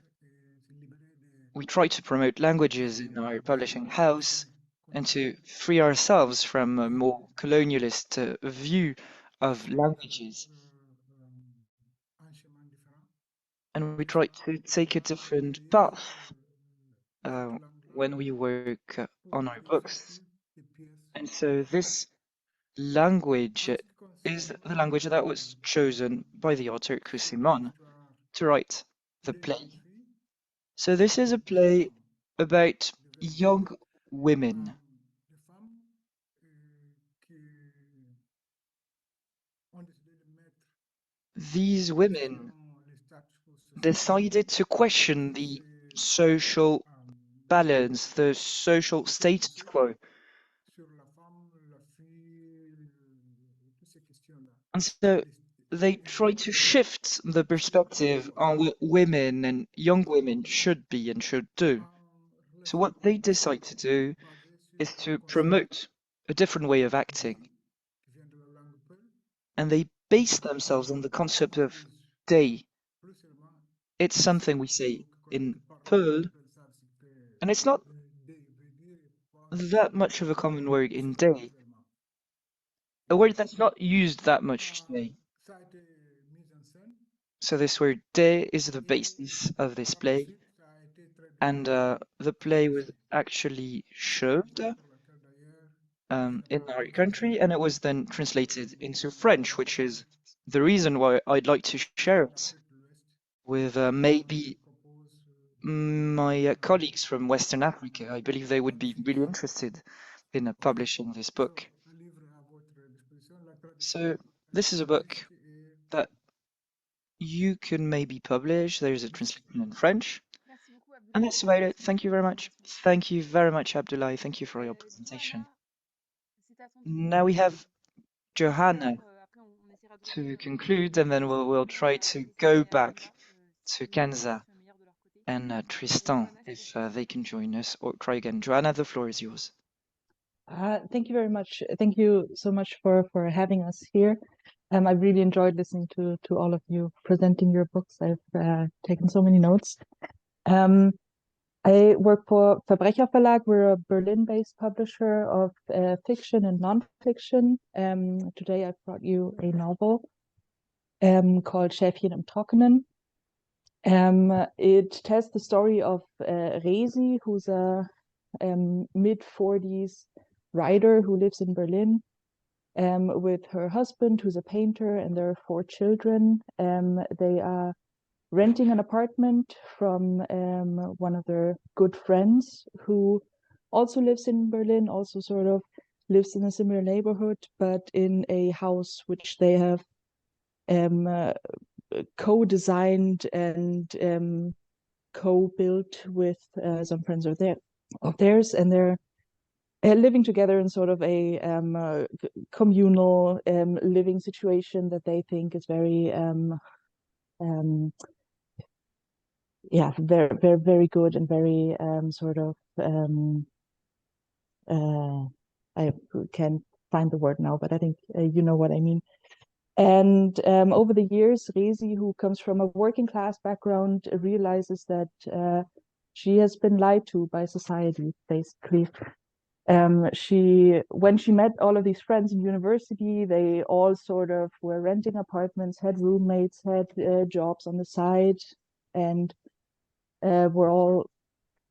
A: We try to promote languages in our publishing house and to free ourselves from a more colonialist view of languages. And we try to take a different path when we work on our books. And so this language is the language that was chosen by the author Simon to write the play. So this is a play about young women. These women decided to question the social balance, the social status quo. And so they try to shift the perspective on what women and young women should be and should do. So what they decide to do is to promote a different way of acting. And they base themselves on the concept of day. It's something we say in Pearl, and it's not that much of a common word in day. A word that's not used that much today. So this word day is the basis of this play. And the play was actually showed in our country, and it was then translated into French, which is the reason why I'd like to share it with maybe my colleagues from Western Africa. I believe they would be really interested in publishing this book. So this is a book that you can maybe publish. There's a translation in French. And that's about it. Thank you very much. Thank you very much, Abdoulaye. Thank you for your presentation. Now we have Johanna to conclude, and then we'll try to go back to Kanza and Tristan if they can join us, or try again. Johanna, the floor is yours.
Q: Thank you very much. Thank you so much for having us here. I really enjoyed listening to all of you presenting your books. I've taken so many notes. I work for Verbrecher Verlag. We're a Berlin-based publisher of fiction and non-fiction. Today I've brought you a novel called Schäfchen im Trockenen. It tells the story of Resi, who's a mid-40s writer who lives in Berlin with her husband, who's a painter, and there are 4 children. They are renting an apartment from one of their good friends who also lives in Berlin, also sort of lives in a similar neighborhood, but in a house which they have co-designed and co-built with some friends of theirs, and they're living together in sort of a communal living situation that they think is very yeah, very good and very sort of I can't find the word now, but I think you know what I mean. And over the years, Rezi, who comes from a working class background, realizes that she has been lied to by society, basically. When she met all of these friends in university, they all sort of were renting apartments, had roommates, had jobs on the side, and were all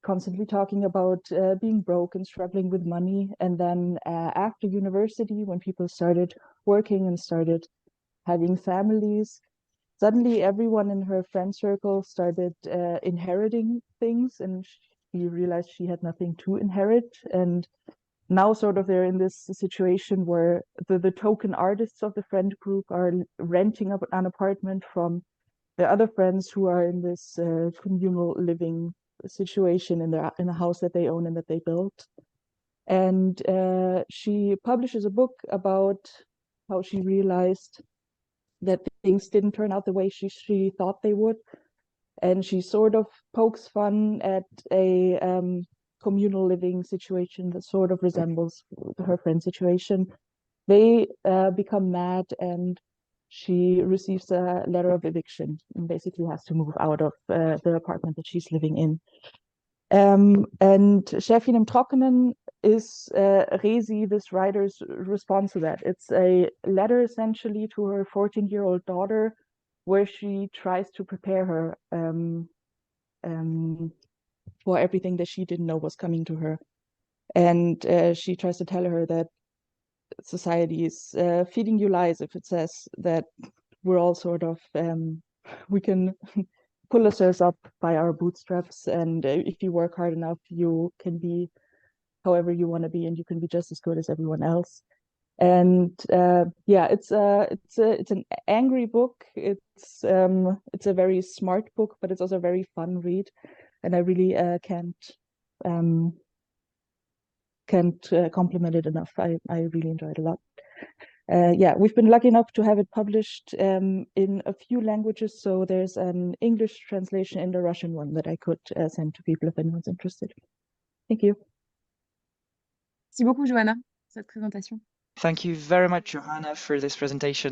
Q: constantly talking about being broke and struggling with money. And then after university, when people started working and started having families, suddenly everyone in her friend circle started inheriting things, and she realized she had nothing to inherit. And now sort of they're in this situation where the token artists of the friend group are renting up an apartment from the other friends who are in this communal living situation in a house that they own and that they built. And she publishes a book about how she realized that things didn't turn out the way she thought they would. And she sort of pokes fun at a communal living situation that sort of resembles her friend's situation. They become mad, and she receives a letter of eviction and basically has to move out of the apartment that she's living in. And Chefin im Trockenen is Rezi, this writer's response to that. It's a letter essentially to her 14-year-old daughter, where she tries to prepare her for everything that she didn't know was coming to her. And she tries to tell her that society is feeding you lies if it says that we're all sort of, we can pull ourselves up by our bootstraps, and if you work hard enough, you can be however you want to be, and you can be just as good as everyone else. And yeah, it's an angry book. It's a very smart book, but it's also a very fun read, and I really can't compliment it enough. I really enjoyed it a lot. Yeah, we've been lucky enough to have it published in a few languages. So there's an English translation and a Russian one that I could send to people if anyone's interested. Thank you.
C: Merci beaucoup, Johanna, pour cette présentation.
A: Thank you very much, Johanna, for this presentation.